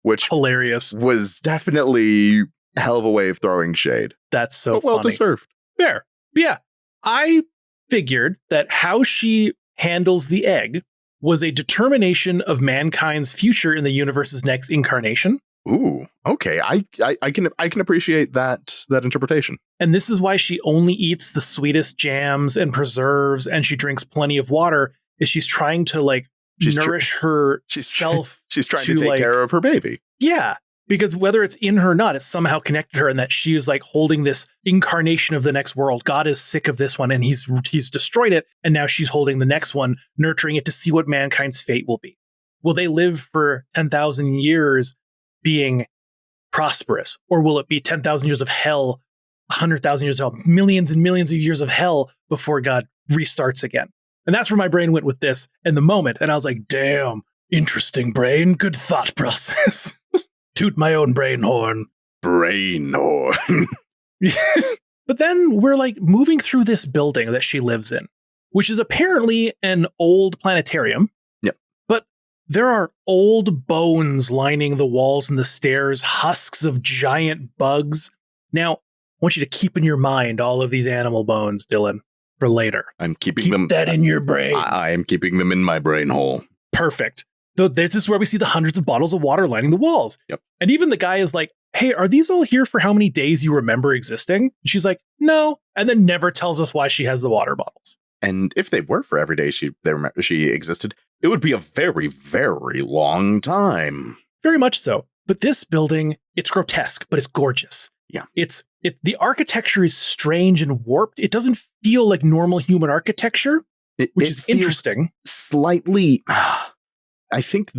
Which hilarious. Was definitely a hell of a way of throwing shade. That's so but well funny. Deserved. Fair. Yeah. I figured that how she handles the egg was a determination of mankind's future in the universe's next incarnation. Ooh, okay. I can appreciate that interpretation. And this is why she only eats the sweetest jams preserves, and she drinks plenty of water. Is she's trying to like nourish herself. She's trying to take care of her baby. Yeah, because whether it's in her or not, it's somehow connected to her, and that she is like holding this incarnation of the next world. God is sick of this one, and he's destroyed it, and now she's holding the next one, nurturing it to see what mankind's fate will be. Will they live for 10,000 years being prosperous, or will it be 10,000 years of hell, 100,000 years of hell, millions and millions of years of hell before God restarts again? And that's where my brain went with this in the moment, and I was like, damn, interesting brain, good thought process. Toot my own brain horn. Brain horn. But then we're like moving through this building that she lives in, which is apparently an old planetarium. Yep. But there are old bones lining the walls and the stairs, husks of giant bugs. Now, I want you to keep in your mind all of these animal bones, Dylan, for later. I'm keeping Keep that in your brain. I am keeping them in my brain hole. Perfect. So this is where we see the hundreds of bottles of water lining the walls. Yep. And even the guy is like, hey, are these all here for how many days you remember existing? And she's like, no. And then never tells us why she has the water bottles. And if they were for every day she existed, it would be a very, very long time. Very much so. But this building, it's grotesque, but it's gorgeous. Yeah. The architecture is strange and warped. It doesn't feel like normal human architecture, which is interesting. Slightly... I think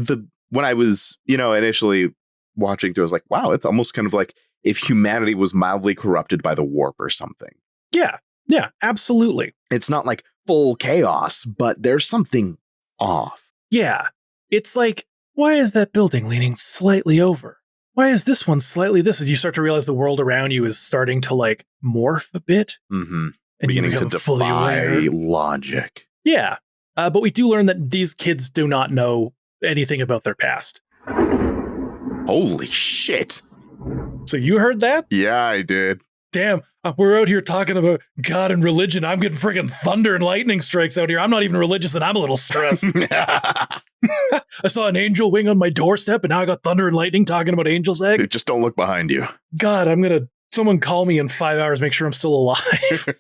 when I was, initially watching through, I was like, wow, it's almost kind of like if humanity was mildly corrupted by the warp or something. Yeah, absolutely. It's not like full chaos, but there's something off. Yeah, it's like, why is that building leaning slightly over? Why is this one slightly this? As you start to realize the world around you is starting to like morph a bit. Mm-hmm. And beginning to defy logic. Yeah, but we do learn that these kids do not know anything about their past. Holy shit. So you heard that? Yeah, I did. damn, we're out here talking about God and religion. I'm getting friggin' thunder and lightning strikes out here. I'm not even religious and I'm a little stressed. I saw an angel wing on my doorstep and now I got thunder and lightning talking about angel's egg. Just don't look behind you. God, someone call me in 5 hours, make sure I'm still alive.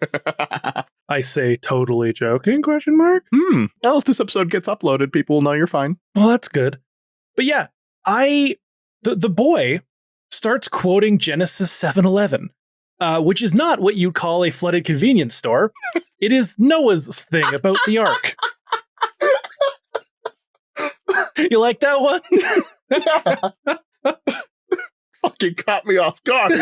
I say totally joking, question mark? Well, if this episode gets uploaded, people will know you're fine. Well, that's good. But yeah, the boy starts quoting Genesis 7:11, which is not what you'd call a flooded convenience store. It is Noah's thing about the ark. You like that one? Fucking caught me off guard.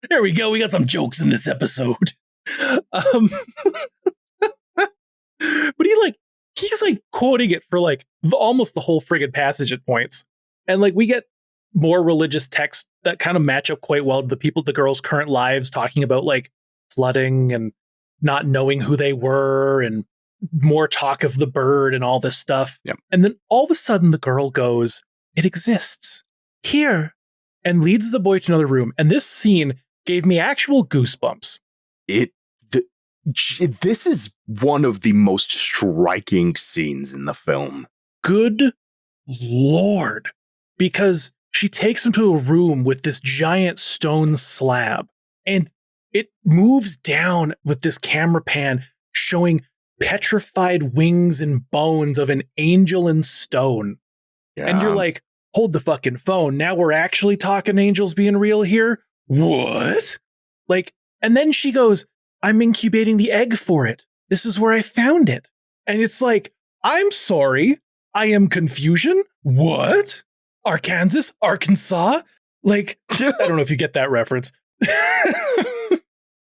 There we go. We got some jokes in this episode. But he's quoting it for almost the whole friggin' passage at points. And we get more religious texts that kind of match up quite well to the girls' current lives, talking about flooding and not knowing who they were and more talk of the bird and all this stuff. Yep. And then all of a sudden the girl goes, "It exists here," and leads the boy to another room. And this scene gave me actual goosebumps. This is one of the most striking scenes in the film. Good Lord. Because she takes him to a room with this giant stone slab, and it moves down with this camera pan showing petrified wings and bones of an angel in stone. Yeah. And you're like, hold the fucking phone. Now we're actually talking angels being real here? What? And then she goes, "I'm incubating the egg for it. This is where I found it." And it's like, I'm sorry. I am confusion. What? Arkansas? I don't know if you get that reference.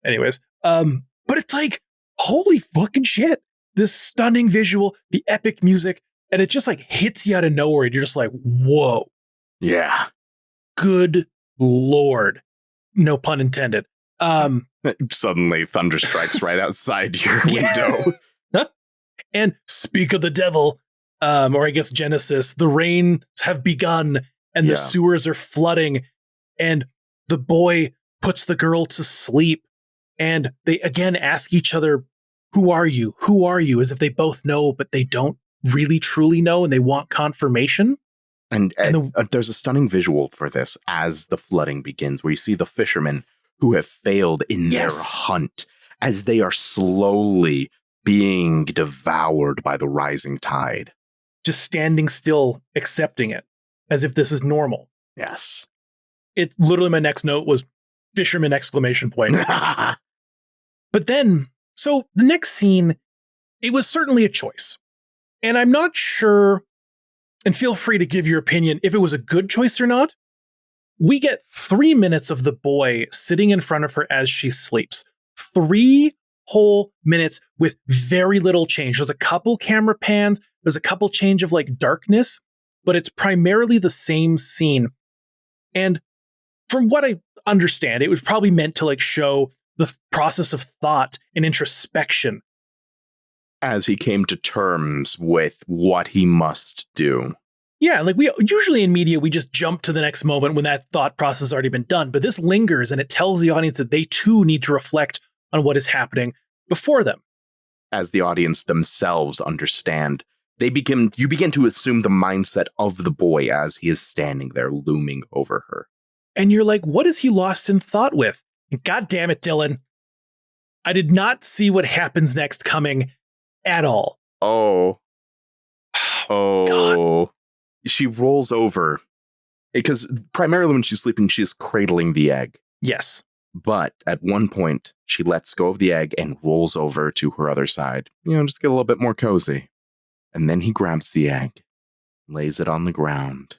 Anyways, but it's holy fucking shit. This stunning visual, the epic music, and it just hits you out of nowhere. And you're just like, whoa. Yeah. Good Lord. No pun intended. Suddenly thunder strikes right outside your window. And speak of the devil, or I guess Genesis, the rains have begun and the sewers are flooding, and the boy puts the girl to sleep, and they again ask each other, "Who are you? Who are you?" As if they both know, but they don't really truly know, and they want confirmation. And there's a stunning visual for this as the flooding begins, where you see the fishermen who have failed in their hunt as they are slowly being devoured by the rising tide. Just standing still, accepting it, as if this is normal. Yes. It's literally my next note was fisherman exclamation point. But then, so the next scene, it was certainly a choice. And I'm not sure, and feel free to give your opinion, if it was a good choice or not. We get 3 minutes of the boy sitting in front of her as she sleeps. 3 whole minutes with very little change. There's a couple camera pans. There's a couple change of darkness, but it's primarily the same scene. And from what I understand, it was probably meant to show the process of thought and introspection. As he came to terms with what he must do. Yeah, we usually in media, we just jump to the next moment when that thought process has already been done. But this lingers and it tells the audience that they too need to reflect on what is happening before them. As the audience themselves understand, you begin to assume the mindset of the boy as he is standing there looming over her. And you're like, what is he lost in thought with? And God damn it, Dylan. I did not see what happens next coming at all. Oh. God. She rolls over because primarily when she's sleeping, she's cradling the egg. Yes. But at one point, she lets go of the egg and rolls over to her other side. Just get a little bit more cozy. And then he grabs the egg, lays it on the ground,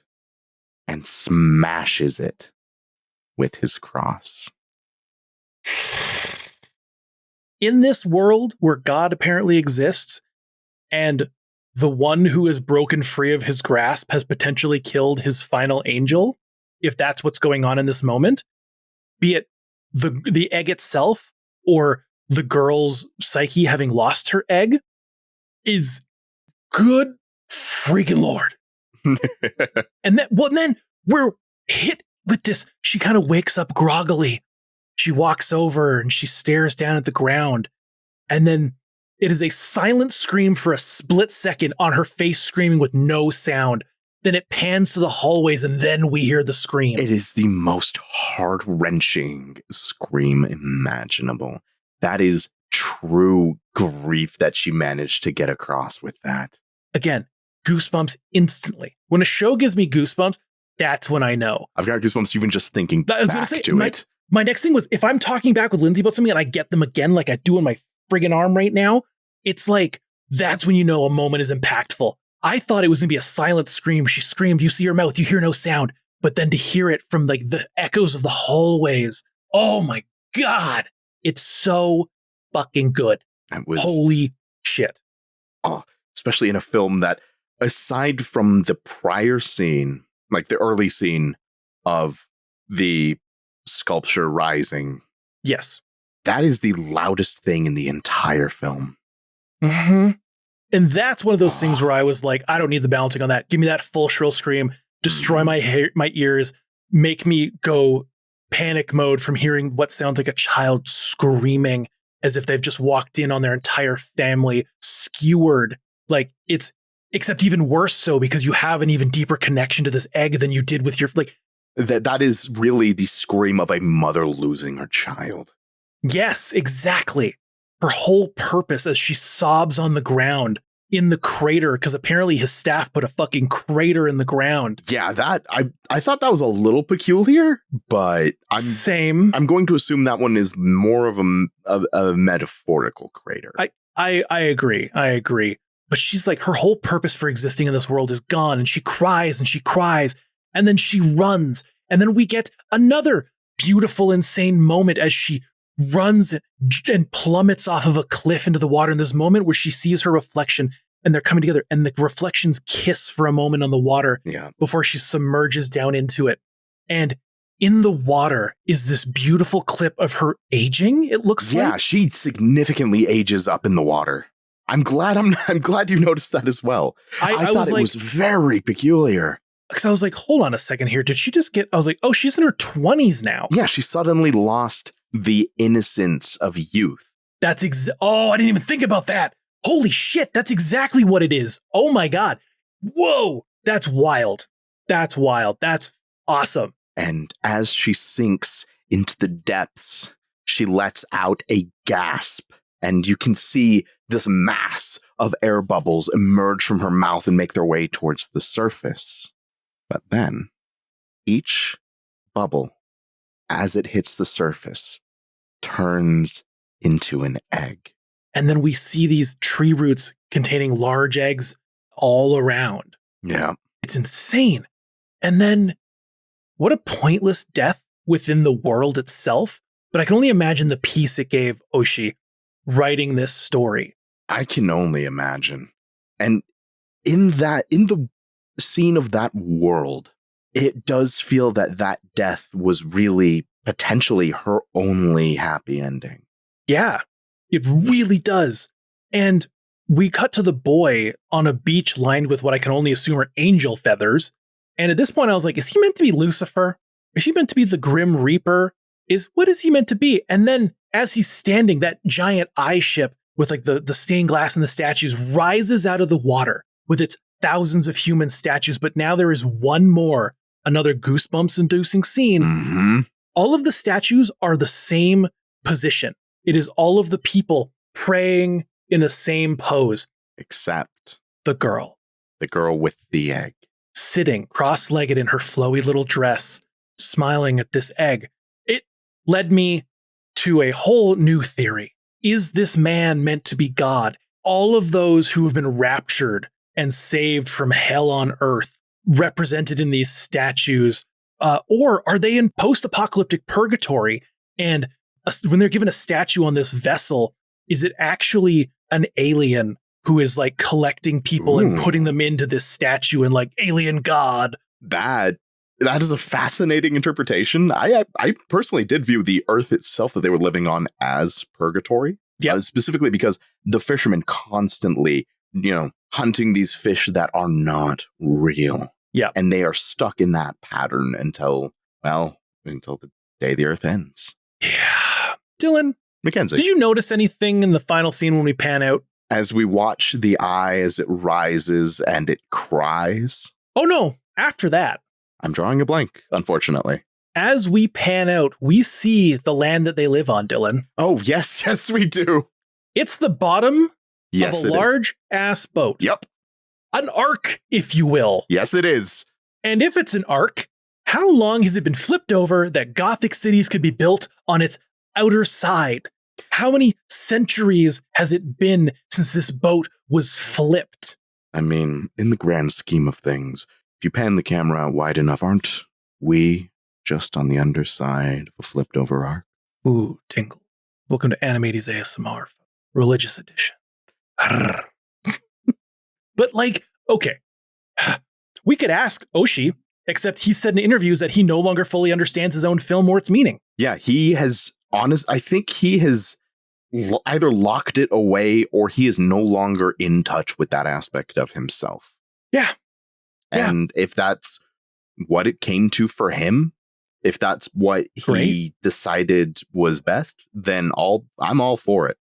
and smashes it with his cross. In this world where God apparently exists, and the one who is broken free of his grasp has potentially killed his final angel, if that's what's going on in this moment, be it the egg itself or the girl's psyche having lost her egg, is good freaking Lord. And then we're hit with this. She kind of wakes up groggily. She walks over and she stares down at the ground. And then it is a silent scream for a split second on her face screaming with no sound. Then it pans to the hallways and then we hear the scream. It is the most heart-wrenching scream imaginable. That is true grief that she managed to get across with that. Again, goosebumps instantly. When a show gives me goosebumps, that's when I know. I've got goosebumps even just thinking back to it. My next thing was, if I'm talking back with Lindsay about something and I get them again like I do on my friggin' arm right now, it's like, that's when you know a moment is impactful. I thought it was going to be a silent scream. She screamed, you see her mouth, you hear no sound. But then to hear it from like the echoes of the hallways, oh my God, it's so fucking good. Holy shit. Oh, especially in a film that, aside from the prior scene, like the early scene of the sculpture rising. Yes. That is the loudest thing in the entire film. Mm-hmm. And that's one of those things where I was like, I don't need the balancing on that. Give me that full shrill scream, destroy my hair, my ears, make me go panic mode from hearing what sounds like a child screaming as if they've just walked in on their entire family, skewered. Like it's, except even worse so because you have an even deeper connection to this egg than you did with your, like. That is really the scream of a mother losing her child. Yes, exactly. Her whole purpose as she sobs on the ground in the crater, because apparently his staff put a fucking crater in the ground. Yeah, that I thought that was a little peculiar, but I'm going to assume that one is more of a metaphorical crater. I agree. I agree. But she's like, her whole purpose for existing in this world is gone, and she cries and she cries, and then she runs, and then we get another beautiful, insane moment as she runs and plummets off of a cliff into the water in this moment where she sees her reflection and they're coming together and the reflections kiss for a moment on the water before she submerges down into it. And in the water is this beautiful clip of her aging, it looks like. Yeah, she significantly ages up in the water. I'm glad you noticed that as well. I thought it was very peculiar. Because I was like, hold on a second here. Did she just I was like, oh, she's in her 20s now. Yeah, she suddenly lost the innocence of youth. That's oh, I didn't even think about that. Holy shit, that's exactly what it is. Oh my God. Whoa, that's wild. That's wild. That's awesome. And as she sinks into the depths, she lets out a gasp, and you can see this mass of air bubbles emerge from her mouth and make their way towards the surface. But then, each bubble, as it hits the surface, turns into an egg. And then we see these tree roots containing large eggs all around. Yeah. It's insane. And then, what a pointless death within the world itself. But I can only imagine the peace it gave Oshii writing this story. I can only imagine. And in the scene of that world, it does feel that death was really potentially her only happy ending. Yeah, it really does. And we cut to the boy on a beach lined with what I can only assume are angel feathers. And at this point I was like, is he meant to be Lucifer? Is he meant to be the Grim Reaper? What is he meant to be? And then as he's standing, that giant eye ship with like the stained glass and the statues rises out of the water with its thousands of human statues. But now there is one more, another goosebumps inducing scene. Mm-hmm. All of the statues are the same position. It is all of the people praying in the same pose. Except the girl. The girl with the egg. Sitting cross-legged in her flowy little dress, smiling at this egg. It led me to a whole new theory. Is this man meant to be God? All of those who have been raptured and saved from hell on earth, represented in these statues, or are they in post-apocalyptic purgatory? And when they're given a statue on this vessel, is it actually an alien who is like collecting people and putting them into this statue and like alien god? That is a fascinating interpretation. I personally did view the earth itself that they were living on as purgatory. Yeah. Specifically because the fisherman constantly, hunting these fish that are not real. Yeah. And they are stuck in that pattern until the day the earth ends. Yeah. Dylan, Mackenzie, did you notice anything in the final scene when we pan out? as we watch the eye as it rises and it cries. Oh, no. After that. I'm drawing a blank, unfortunately. As we pan out, we see the land that they live on, Dylan. Oh, yes, we do. It's the bottom Yes, of a large-ass boat. Yep. An ark, if you will. Yes, it is. And if it's an ark, how long has it been flipped over that Gothic cities could be built on its outer side? How many centuries has it been since this boat was flipped? I mean, in the grand scheme of things, if you pan the camera out wide enough, aren't we just on the underside of a flipped over arc? Ooh, tingle. Welcome to Animesies ASMR, religious edition. But okay. We could ask Oshii, except he said in interviews that he no longer fully understands his own film or its meaning. Yeah, he has I think he has either locked it away or he is no longer in touch with that aspect of himself. Yeah. And if that's what it came to for him, if that's what he decided was best, then I'm all for it.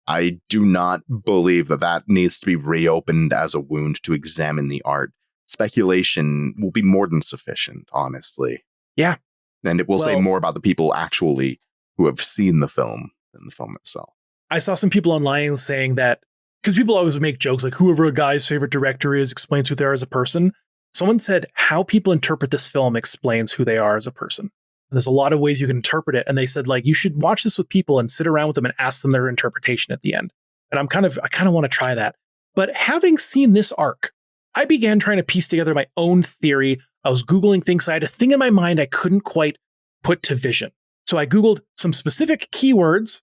I do not believe that needs to be reopened as a wound to examine the art. Speculation will be more than sufficient, honestly. Yeah. And it will say more about the people actually who have seen the film than the film itself. I saw some people online saying that, because people always make jokes like whoever a guy's favorite director is explains who they are as a person. Someone said how people interpret this film explains who they are as a person. And there's a lot of ways you can interpret it. And they said, you should watch this with people and sit around with them and ask them their interpretation at the end. And I kind of want to try that. But having seen this arc, I began trying to piece together my own theory. I was Googling things. I had a thing in my mind I couldn't quite put to vision. So I Googled some specific keywords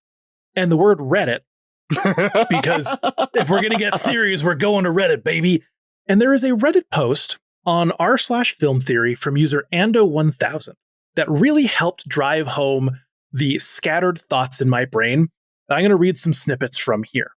and the word Reddit, because if we're going to get theories, we're going to Reddit, baby. And there is a Reddit post on r/film theory from user Ando1000 that really helped drive home the scattered thoughts in my brain. I'm going to read some snippets from here.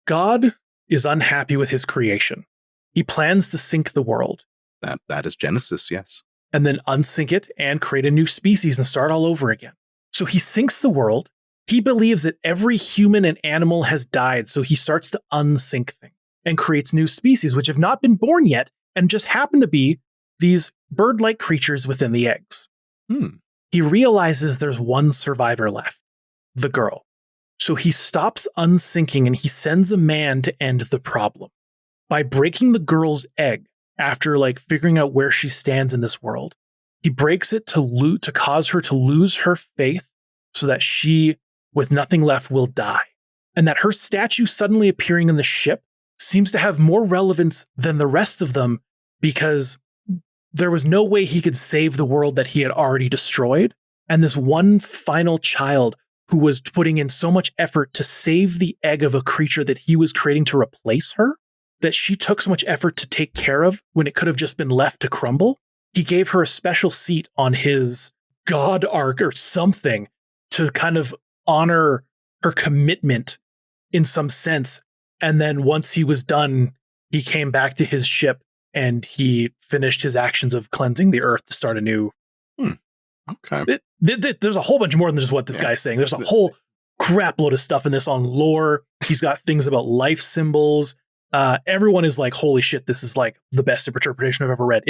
God is unhappy with his creation. He plans to sink the world. That is Genesis, yes. And then unsink it and create a new species and start all over again. So he sinks the world. He believes that every human and animal has died, so he starts to unsink things and creates new species which have not been born yet and just happen to be these bird-like creatures within the eggs. He realizes there's one survivor left, the girl. So he stops unsinking and he sends a man to end the problem. By breaking the girl's egg, after figuring out where she stands in this world, he breaks it to cause her to lose her faith so that she, with nothing left, will die. And that her statue suddenly appearing in the ship seems to have more relevance than the rest of them because there was no way he could save the world that he had already destroyed. And this one final child who was putting in so much effort to save the egg of a creature that he was creating to replace her, that she took so much effort to take care of when it could have just been left to crumble. He gave her a special seat on his God arc or something to kind of honor her commitment in some sense. And then once he was done, he came back to his ship and he finished his actions of cleansing the earth to start anew. Okay. There's a whole bunch more than just what this guy's saying. There's a whole crap load of stuff in this on lore. He's got things about life symbols. Everyone is like, holy shit, this is the best interpretation I've ever read.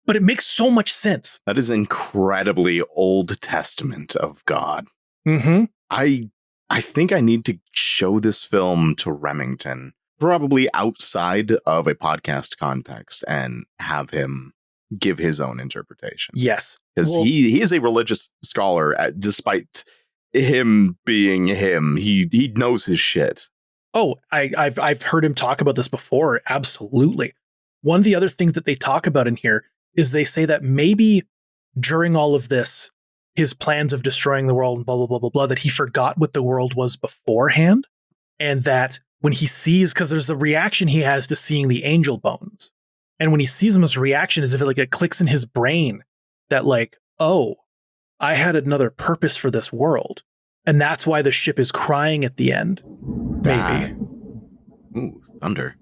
But it makes so much sense. That is incredibly Old Testament of God. Mm-hmm. I think I need to show this film to Remington, probably outside of a podcast context, and have him give his own interpretation. Yes. Because he is a religious scholar, despite him being him. He knows his shit. Oh, I've heard him talk about this before. Absolutely. One of the other things that they talk about in here is they say that maybe during all of this, his plans of destroying the world and blah, blah, blah, blah, blah, that he forgot what the world was beforehand. And that when he sees, because there's the reaction he has to seeing the angel bones. And when he sees them, his reaction is if it clicks in his brain that oh, I had another purpose for this world. And that's why the ship is crying at the end. Maybe. Ooh, thunder.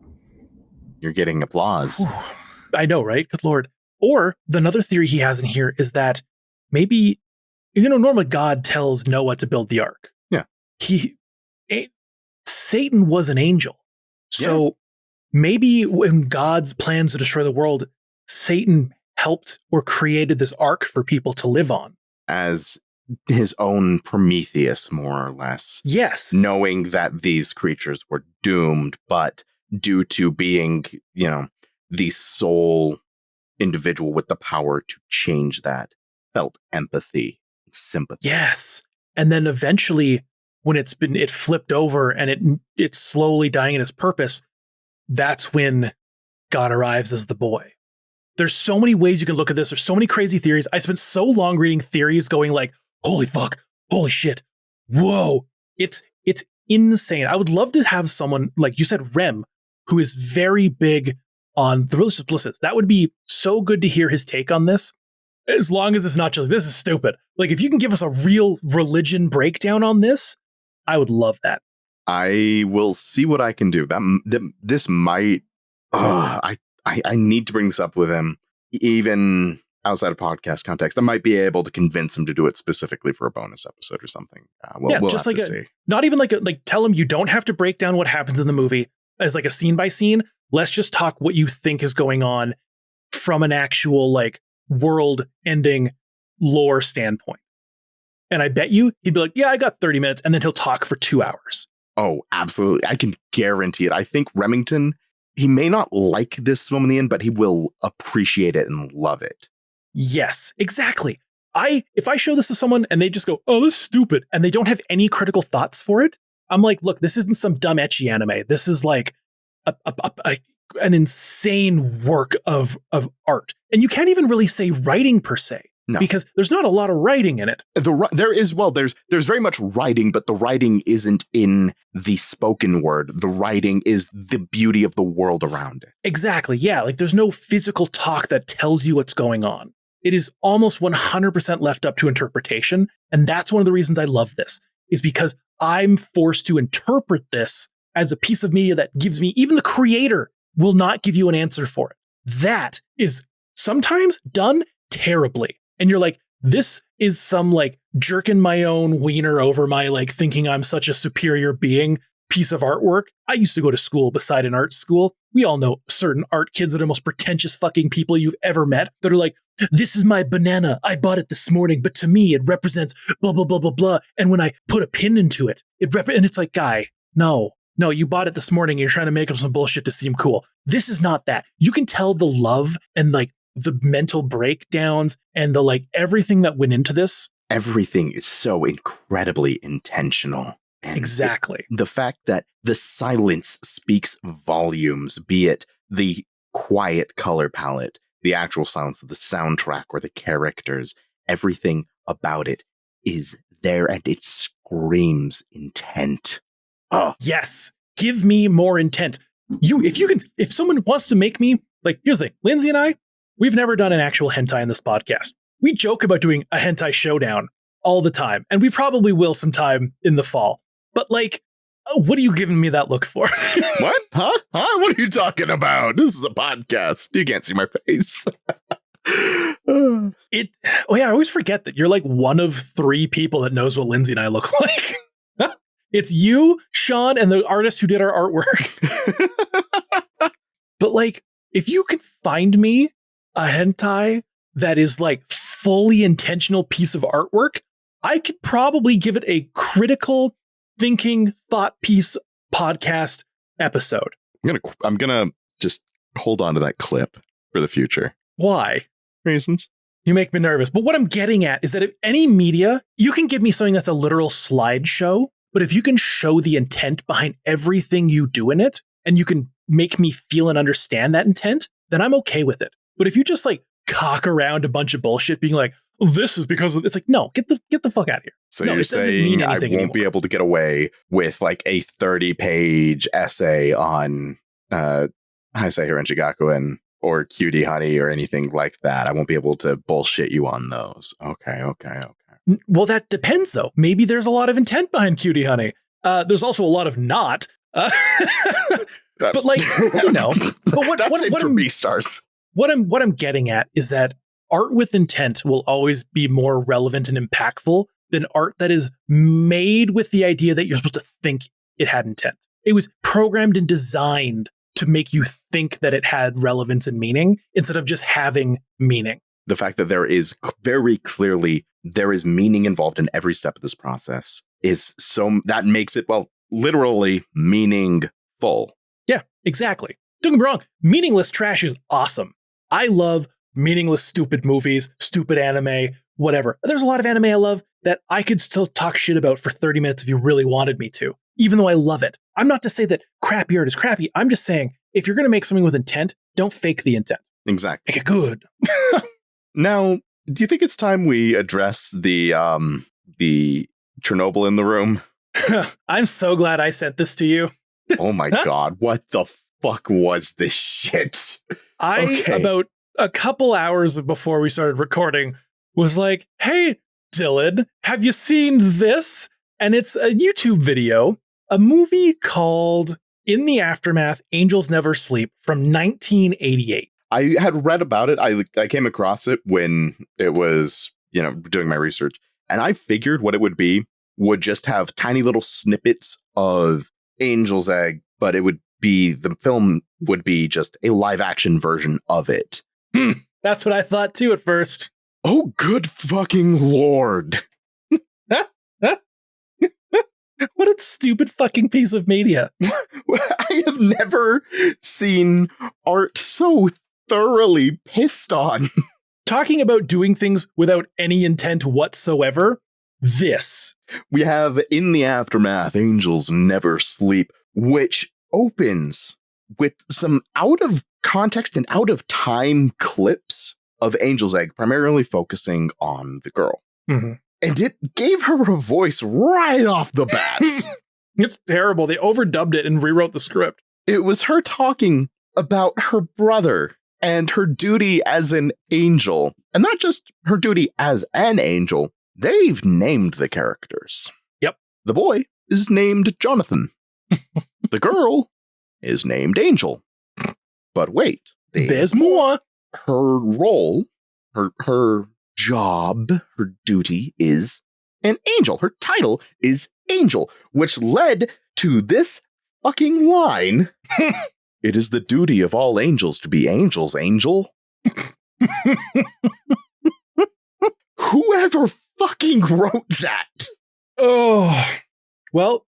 You're getting applause. Whew. I know, right? Good Lord. Or another theory he has in here is that maybe, normally God tells Noah to build the ark. Yeah. Satan was an angel. So maybe when God's plans to destroy the world, Satan helped or created this ark for people to live on. As his own Prometheus, more or less. Yes. Knowing that these creatures were doomed, but due to being, the sole individual with the power to change that, felt empathy, sympathy. Yes. And then eventually, when it flipped over and it's slowly dying in its purpose, that's when God arrives as the boy. There's so many ways you can look at this. There's so many crazy theories. I spent so long reading theories going like, holy fuck, holy shit, whoa. It's insane. I would love to have someone, like you said, Rem, who is very big on the religious explicits. That would be so good to hear his take on this. As long as it's not just, this is stupid. Like, if you can give us a real religion breakdown on this, I would love that. I will see what I can do. This might... I need to bring this up with him, even outside of podcast context. I might be able to convince him to do it specifically for a bonus episode or something. We'll just have like to see. Not even like tell him you don't have to break down what happens in the movie as like a scene by scene. Let's just talk what you think is going on from an actual like world ending lore standpoint. And I bet you he'd be like, yeah, I got 30 minutes. And then he'll talk for 2 hours. Oh, absolutely. I can guarantee it. I think Remington, he may not like this film in the end, but he will appreciate it and love it. Yes, exactly. If I show this to someone and they just go, oh, this is stupid, and they don't have any critical thoughts for it, I'm like, look, this isn't some dumb ecchi anime. This is like an insane work of art. And you can't even really say writing per se. No. Because there's not a lot of writing in it. There's very much writing, but the writing isn't in the spoken word. The writing is the beauty of the world around it. Exactly. Yeah. Like there's no physical talk that tells you what's going on. It is almost 100% left up to interpretation. And that's one of the reasons I love this, is because I'm forced to interpret this as a piece of media that gives me, even the creator will not give you an answer for it. That is sometimes done terribly. And you're like, this is some like jerking my own wiener over my like thinking I'm such a superior being piece of artwork. I used to go to school beside an art school. We all know certain art kids that are the most pretentious fucking people you've ever met that are like, this is my banana. I bought it this morning, but to me it represents blah, blah, blah, blah, blah. And when I put a pin into it, and it's like, guy, no, you bought it this morning. And you're trying to make up some bullshit to seem cool. This is not that. You can tell the love and like the mental breakdowns and the like everything that went into this. Everything is so incredibly intentional. And exactly. The fact that the silence speaks volumes, be it the quiet color palette, the actual sounds of the soundtrack or the characters, everything about it is there and it screams intent. Oh, yes. Give me more intent. If someone wants to make me, like, here's the thing, Lindsay and I, we've never done an actual hentai in this podcast. We joke about doing a hentai showdown all the time, and we probably will sometime in the fall. But like, what are you giving me that look for? What? Huh? What are you talking about? This is a podcast. You can't see my face. I always forget that you're like one of 3 people that knows what Lindsay and I look like. It's you, Sean, and the artist who did our artwork. But like, if you can find me a hentai that is like fully intentional piece of artwork, I could probably give it a critical thinking thought piece podcast episode. I'm gonna just hold on to that clip for the future. Why? Reasons. You make me nervous. But what I'm getting at is that if any media, you can give me something that's a literal slideshow, but if you can show the intent behind everything you do in it, and you can make me feel and understand that intent, then I'm okay with it. But if you just like cock around a bunch of bullshit being like, oh, this is because of, it's like, no, get the fuck out of here. So no, you're saying I won't be able to get away with like a 30-page essay on Haisei Hirenchigaku or Cutie Honey or anything like that. I won't be able to bullshit you on those. Okay. Well, that depends though. Maybe there's a lot of intent behind Cutie Honey. There's also a lot of not. Uh, but like, but that's it for B stars. What I'm getting at is that art with intent will always be more relevant and impactful than art that is made with the idea that you're supposed to think it had intent. It was programmed and designed to make you think that it had relevance and meaning instead of just having meaning. The fact that there is very clearly, there is meaning involved in every step of this process is that makes it, well, literally meaningful. Yeah, exactly. Don't get me wrong. Meaningless trash is awesome. I love meaningless, stupid movies, stupid anime, whatever. There's a lot of anime I love that I could still talk shit about for 30 minutes if you really wanted me to, even though I love it. I'm not to say that crappy art is crappy. I'm just saying, if you're going to make something with intent, don't fake the intent. Exactly. Make it good. Now, do you think it's time we address the Chernobyl in the room? I'm so glad I sent this to you. Oh my God. What the fuck was this shit? About a couple hours before we started recording, was like, hey, Dylan, have you seen this? And it's a YouTube video, a movie called In the Aftermath, Angels Never Sleep from 1988. I had read about it. I came across it when it was, doing my research. And I figured what it would be would just have tiny little snippets of Angel's Egg, but the film would be just a live action version of it. That's what I thought too at first. Oh, good fucking Lord. What a stupid fucking piece of media. I have never seen art so thoroughly pissed on. Talking about doing things without any intent whatsoever, this. We have In the Aftermath, Angels Never Sleep, which opens with some out of context and out of time clips of Angel's Egg, primarily focusing on the girl. Mm-hmm. And it gave her a voice right off the bat. It's terrible. They overdubbed it and rewrote the script. It was her talking about her brother and her duty as an angel. And not just her duty as an angel. They've named the characters. Yep. The boy is named Jonathan. The girl is named Angel. But wait. There's more. Her role, her job, her duty is an angel. Her title is Angel, which led to this fucking line. It is the duty of all angels to be angels, Angel. Whoever fucking wrote that? Oh. Well.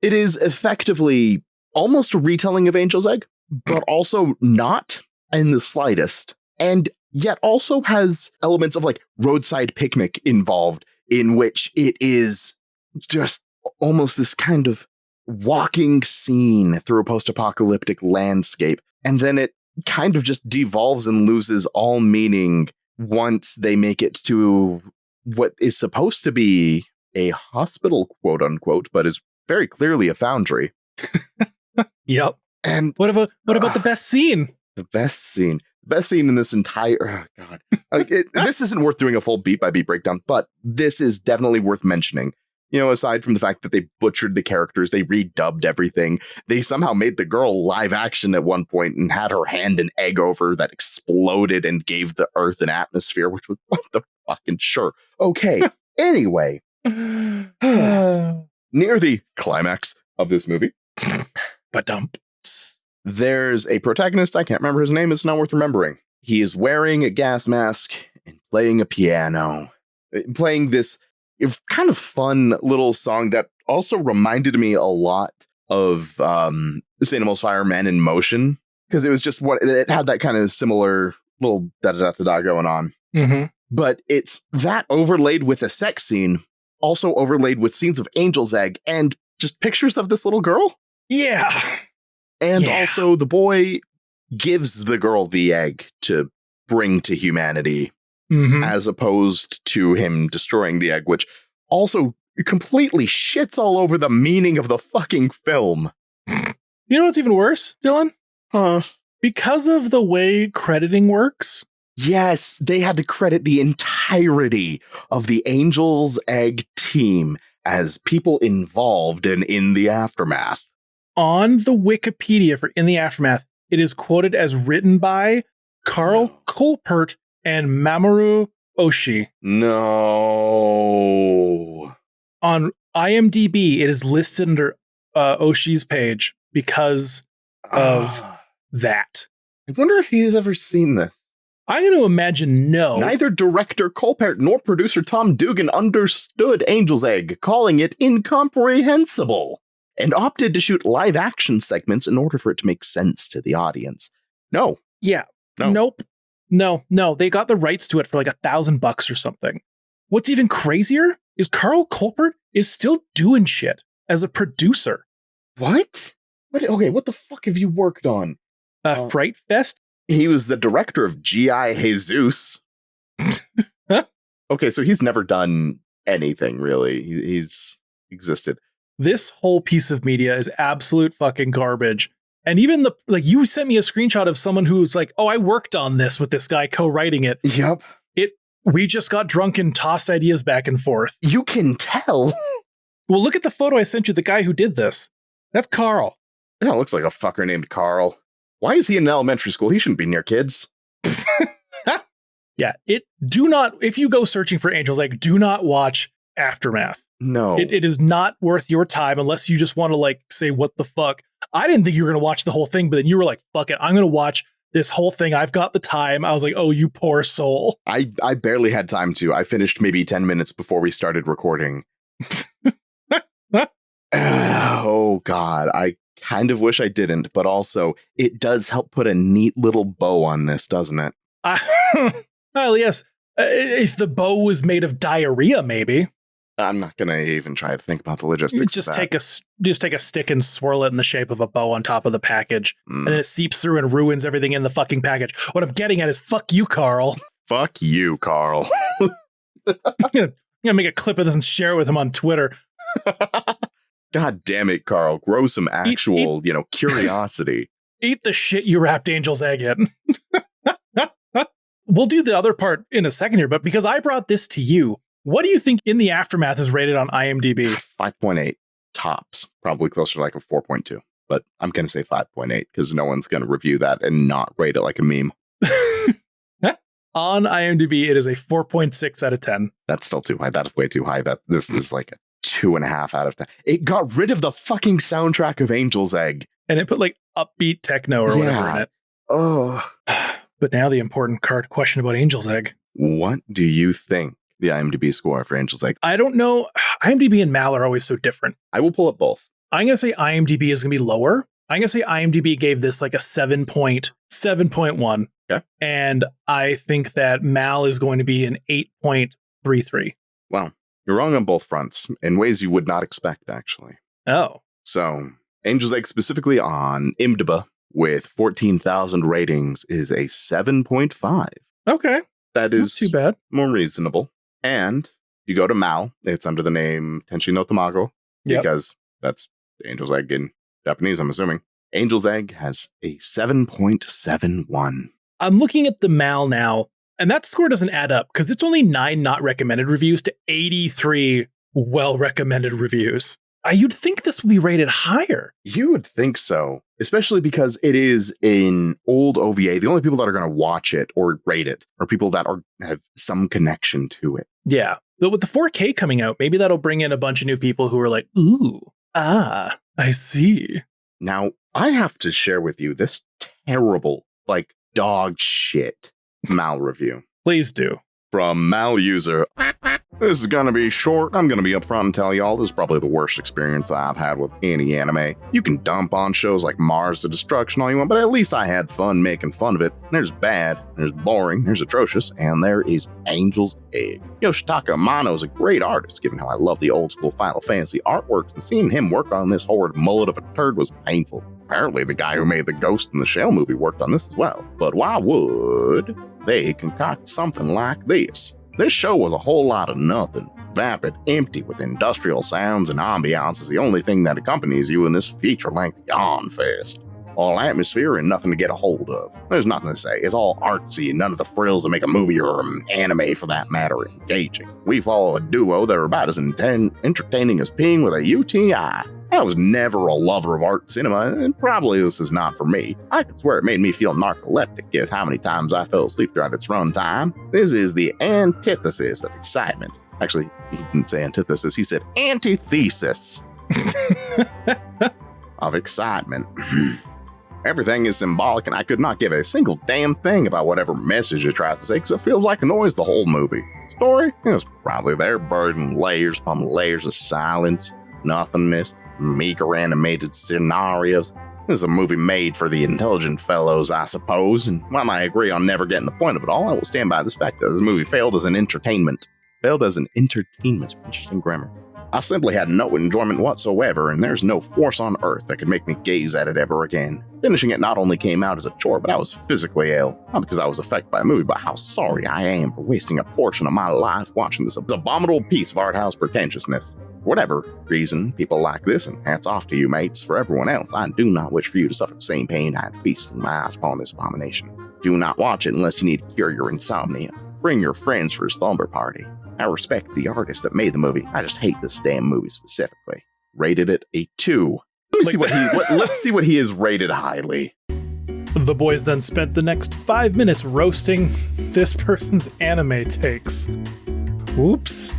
It is effectively almost a retelling of Angel's Egg, but also not in the slightest. And yet also has elements of like Roadside Picnic involved, in which it is just almost this kind of walking scene through a post-apocalyptic landscape. And then it kind of just devolves and loses all meaning once they make it to what is supposed to be a hospital, quote unquote, but is very clearly a foundry. Yep. And what about the best scene? The best scene in this entire, oh God. This isn't worth doing a full beat by beat breakdown, but this is definitely worth mentioning. Aside from the fact that they butchered the characters, they redubbed everything. They somehow made the girl live action at one point and had her hand an egg over that exploded and gave the earth an atmosphere, which was, what the fucking sure. Okay. Anyway, near the climax of this movie. Ba-dump. There's a protagonist, I can't remember his name, it's not worth remembering. He is wearing a gas mask and playing a piano, playing this kind of fun little song that also reminded me a lot of St. Elmo's Fire Men in Motion, because it was just it had that kind of similar little da-da-da-da-da going on. Mm-hmm. But it's that overlaid with a sex scene, also overlaid with scenes of Angel's Egg and just pictures of this little girl. Yeah. And also the boy gives the girl the egg to bring to humanity, as opposed to him destroying the egg, which also completely shits all over the meaning of the fucking film. You know what's even worse, Dylan? Huh? Because of the way crediting works. Yes, they had to credit the entirety of the Angel's Egg team as people involved in the aftermath. On the Wikipedia for In the Aftermath, it is quoted as written by Carl Kolpert and Mamoru Oshii. No. On IMDb, it is listed under Oshii's page because of that. I wonder if he has ever seen this. I'm going to imagine no. Neither director Kolpert nor producer Tom Dugan understood Angel's Egg, calling it incomprehensible, and opted to shoot live-action segments in order for it to make sense to the audience. No. Yeah. No. Nope. No. They got the rights to it for like $1,000 or something. What's even crazier is Carl Kolpert is still doing shit as a producer. What? Okay, what the fuck have you worked on? Fright Fest? He was the director of G.I. Jesus. Huh? Okay, so he's never done anything, really. He's existed. This whole piece of media is absolute fucking garbage. And even you sent me a screenshot of someone who's like, oh, I worked on this with this guy co-writing it. Yep. We just got drunk and tossed ideas back and forth. You can tell. Well, look at the photo I sent you, the guy who did this. That's Carl. That looks like a fucker named Carl. Why is he in elementary school? He shouldn't be near kids. Yeah, if you go searching for Angel's Egg, do not watch Aftermath. No. It is not worth your time unless you just want to say, what the fuck? I didn't think you were going to watch the whole thing, but then you were like, fuck it, I'm going to watch this whole thing. I've got the time. I was like, oh, you poor soul. I barely had time to. I finished maybe 10 minutes before we started recording. Oh, God. I kind of wish I didn't, but also it does help put a neat little bow on this, doesn't it? Well, yes. If the bow was made of diarrhea, maybe. I'm not going to even try to think about the logistics. Just take a stick and swirl it in the shape of a bow on top of the package, and then it seeps through and ruins everything in the fucking package. What I'm getting at is fuck you, Carl. Fuck you, Carl. I'm gonna make a clip of this and share it with him on Twitter. God damn it, Carl. Grow some actual, curiosity. Eat the shit you wrapped Angel's Egg in. We'll do the other part in a second here, but because I brought this to you, what do you think In the Aftermath is rated on IMDb? 5.8 tops. Probably closer to like a 4.2. But I'm going to say 5.8 because no one's going to review that and not rate it like a meme. On IMDb, it is a 4.6 out of 10. That's still too high. That's way too high. This is like a 2.5 out of 10. It got rid of the fucking soundtrack of Angel's Egg. And it put upbeat techno or whatever in it. Oh. But now the important question about Angel's Egg. What do you think the IMDb score for Angel's Egg? I don't know. IMDb and Mal are always so different. I will pull up both. I'm going to say IMDb is going to be lower. I'm going to say IMDb gave this a 7.1. Okay. And I think that Mal is going to be an 8.33. Well, you're wrong on both fronts in ways you would not expect, actually. Oh. So, Angel's Egg specifically on IMDb with 14,000 ratings is a 7.5. Okay. That is not too bad. More reasonable. And you go to Mal, it's under the name Tenshi no Tamago, because that's Angel's Egg in Japanese, I'm assuming. Angel's Egg has a 7.71. I'm looking at the Mal now, and that score doesn't add up because it's only 9 not recommended reviews to 83 well-recommended reviews. You'd think this would be rated higher. You would think so, especially because it is an old OVA. The only people that are going to watch it or rate it are people that have some connection to it. Yeah. But with the 4K coming out, maybe that'll bring in a bunch of new people who are like, ooh, I see. Now, I have to share with you this terrible, dog shit Mal review. Please do. From Mal user. This is going to be short. I'm going to be upfront and tell y'all this is probably the worst experience I've had with any anime. You can dump on shows like Mars to Destruction all you want, but at least I had fun making fun of it. There's bad, there's boring, there's atrocious, and there is Angel's Egg. Yoshitaka Amano is a great artist, given how I love the old school Final Fantasy artworks, and seeing him work on this horrid mullet of a turd was painful. Apparently the guy who made the Ghost in the Shell movie worked on this as well. But why would they concoct something like this? This show was a whole lot of nothing. Vapid, empty, with industrial sounds and ambiance is the only thing that accompanies you in this feature-length yawn fest. all atmosphere and nothing to get a hold of. There's nothing to say. It's all artsy and none of the frills that make a movie or an anime for that matter engaging. We follow a duo that are about as entertaining as peeing with a UTI. I was never a lover of art cinema, and probably this is not for me. I could swear it made me feel narcoleptic with how many times I fell asleep throughout its runtime. This is the antithesis of excitement. Actually, he didn't say antithesis, he said antithesis of excitement. Everything is symbolic, and I could not give a single damn thing about whatever message it tries to say, because it feels like a noise the whole movie. Story is probably there, burdened layers upon layers of silence, nothingness, meager animated scenarios. This is a movie made for the intelligent fellows, I suppose, and while I agree on never getting the point of it all, I will stand by this fact that this movie failed as an entertainment. Interesting grammar. I simply had no enjoyment whatsoever, and there's no force on earth that could make me gaze at it ever again. Finishing it not only came out as a chore, but I was physically ill. Not because I was affected by a movie, but how sorry I am for wasting a portion of my life watching this abominable piece of art house pretentiousness. For whatever reason, people like this, and hats off to you, mates. For everyone else, I do not wish for you to suffer the same pain I had feasting my eyes upon this abomination. Do not watch it unless you need to cure your insomnia. Bring your friends for a slumber party. I respect the artist that made the movie. I just hate this damn movie specifically. Rated it a 2. Let's see what he is rated highly. The boys then spent the next 5 minutes roasting this person's anime takes. Oops.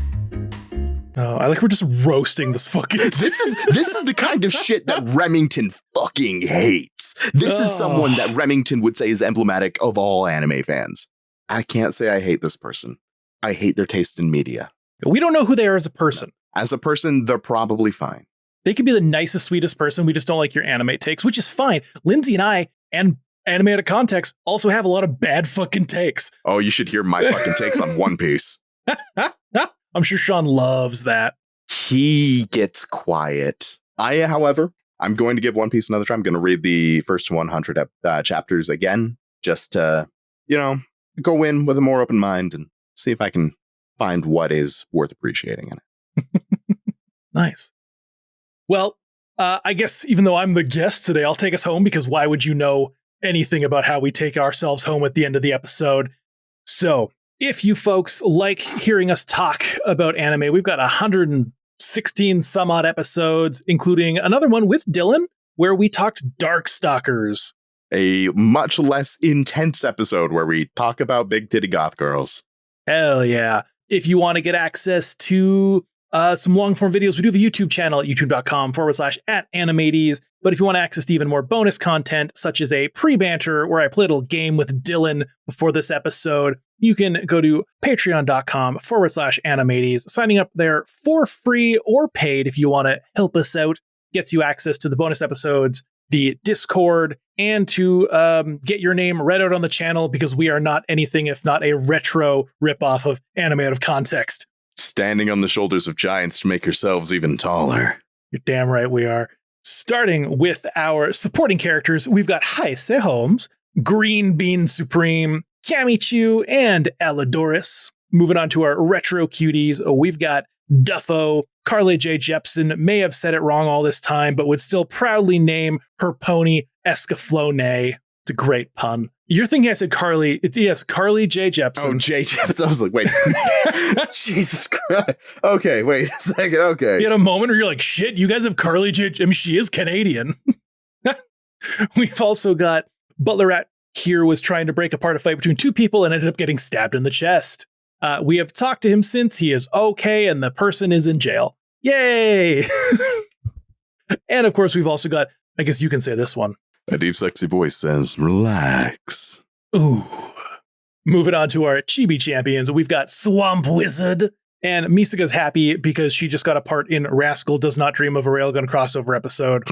Oh, I like we're just roasting this fucking. This is the kind of shit that Remington fucking hates. This is someone that Remington would say is emblematic of all anime fans. I can't say I hate this person. I hate their taste in media. We don't know who they are as a person. As a person, they're probably fine. They could be the nicest, sweetest person. We just don't like your anime takes, which is fine. Lindsay and I, and Anime Out of Context, also have a lot of bad fucking takes. Oh, you should hear my fucking takes on One Piece. I'm sure Sean loves that. He gets quiet. However, I'm going to give One Piece another try. I'm going to read the first 100 chapters again, just to, go in with a more open mind and see if I can find what is worth appreciating in it. Nice. Well, I guess even though I'm the guest today, I'll take us home because why would you know anything about how we take ourselves home at the end of the episode? So if you folks like hearing us talk about anime, we've got 116 some odd episodes, including another one with Dylan, where we talked Darkstalkers. A much less intense episode where we talk about big titty goth girls. Hell yeah. If you want to get access to some long form videos, we do have a YouTube channel at youtube.com/@Animesies. But if you want access to even more bonus content, such as a pre-banter where I play a little game with Dylan before this episode, you can go to patreon.com/Animesies. Signing up there for free or paid if you want to help us out gets you access to the bonus episodes, the Discord, and to get your name read out on the channel because we are not anything if not a retro ripoff of Anime Out of Context. Standing on the shoulders of giants to make yourselves even taller. You're damn right we are. Starting with our supporting characters, we've got Heise Holmes, Green Bean Supreme, Kamichu, and Aladoris. Moving on to our retro cuties, we've got Duffo. Carly J. Jepsen may have said it wrong all this time, but would still proudly name her pony Escaflowne. It's a great pun. You're thinking I said Carly. Yes, Carly J. Jepsen. Oh, J. Jepsen. I was like, wait. Jesus Christ. Okay, wait a second. Okay. You had a moment where you're like, shit, you guys have Carly J. I mean, she is Canadian. We've also got Butler Rat here was trying to break apart a fight between two people and ended up getting stabbed in the chest. We have talked to him since. He is okay, and the person is in jail. Yay! And of course, we've also got, I guess you can say this one. A deep, sexy voice says, relax. Ooh. Moving on to our Chibi champions, we've got Swamp Wizard. And Misaka's happy because she just got a part in Rascal Does Not Dream of a Railgun crossover episode.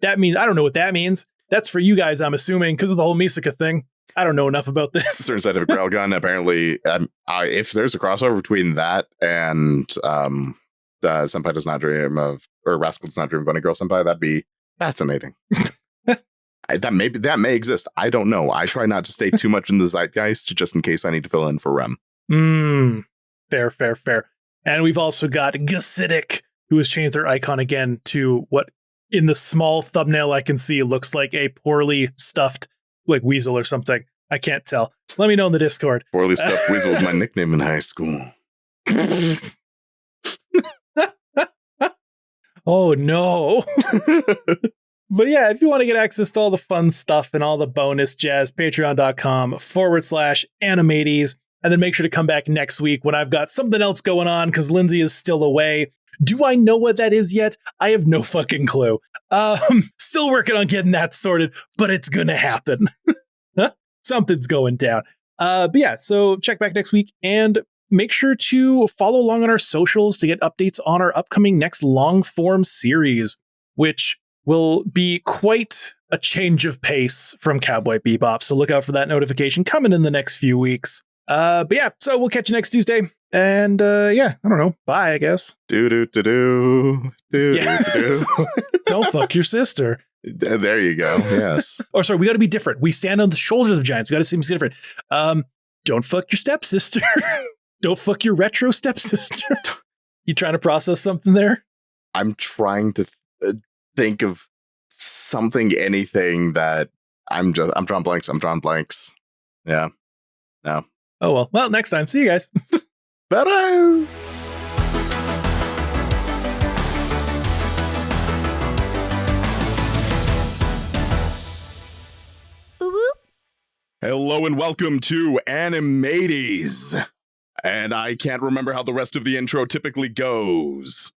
That means, I don't know what that means. That's for you guys, I'm assuming, because of the whole Misaka thing. I don't know enough about this. Certain side of a Railgun, apparently, if there's a crossover between that and Senpai Does Not Dream of, or Rascal Does Not Dream of Bunny Girl Senpai, that'd be fascinating. That may exist. I don't know. I try not to stay too much in the zeitgeist just in case I need to fill in for Rem. Fair. And we've also got Gasidic, who has changed their icon again to what in the small thumbnail I can see, looks like a poorly stuffed like weasel or something. I can't tell. Let me know in the Discord. Poorly stuffed weasel was my nickname in high school. Oh no. But yeah, if you want to get access to all the fun stuff and all the bonus jazz, patreon.com/Animesies. And then make sure to come back next week when I've got something else going on because Lindsay is still away. Do I know what that is yet? I have no fucking clue. Still working on getting that sorted, but it's going to happen. Something's going down. But yeah, so check back next week and make sure to follow along on our socials to get updates on our upcoming next long form series, which will be quite a change of pace from Cowboy Bebop. So look out for that notification coming in the next few weeks. But yeah, so we'll catch you next Tuesday. And yeah, I don't know. Bye, I guess. Do. Don't fuck your sister. There you go. Yes. Or sorry, we got to be different. We stand on the shoulders of giants. We got to seem different. Don't fuck your stepsister. Don't fuck your retro stepsister. You trying to process something there? I'm trying to think of something, anything that I'm drawing blanks. Yeah. No. Oh, well. Well, next time. See you guys. Bye-bye. Hello and welcome to Animesies. And I can't remember how the rest of the intro typically goes.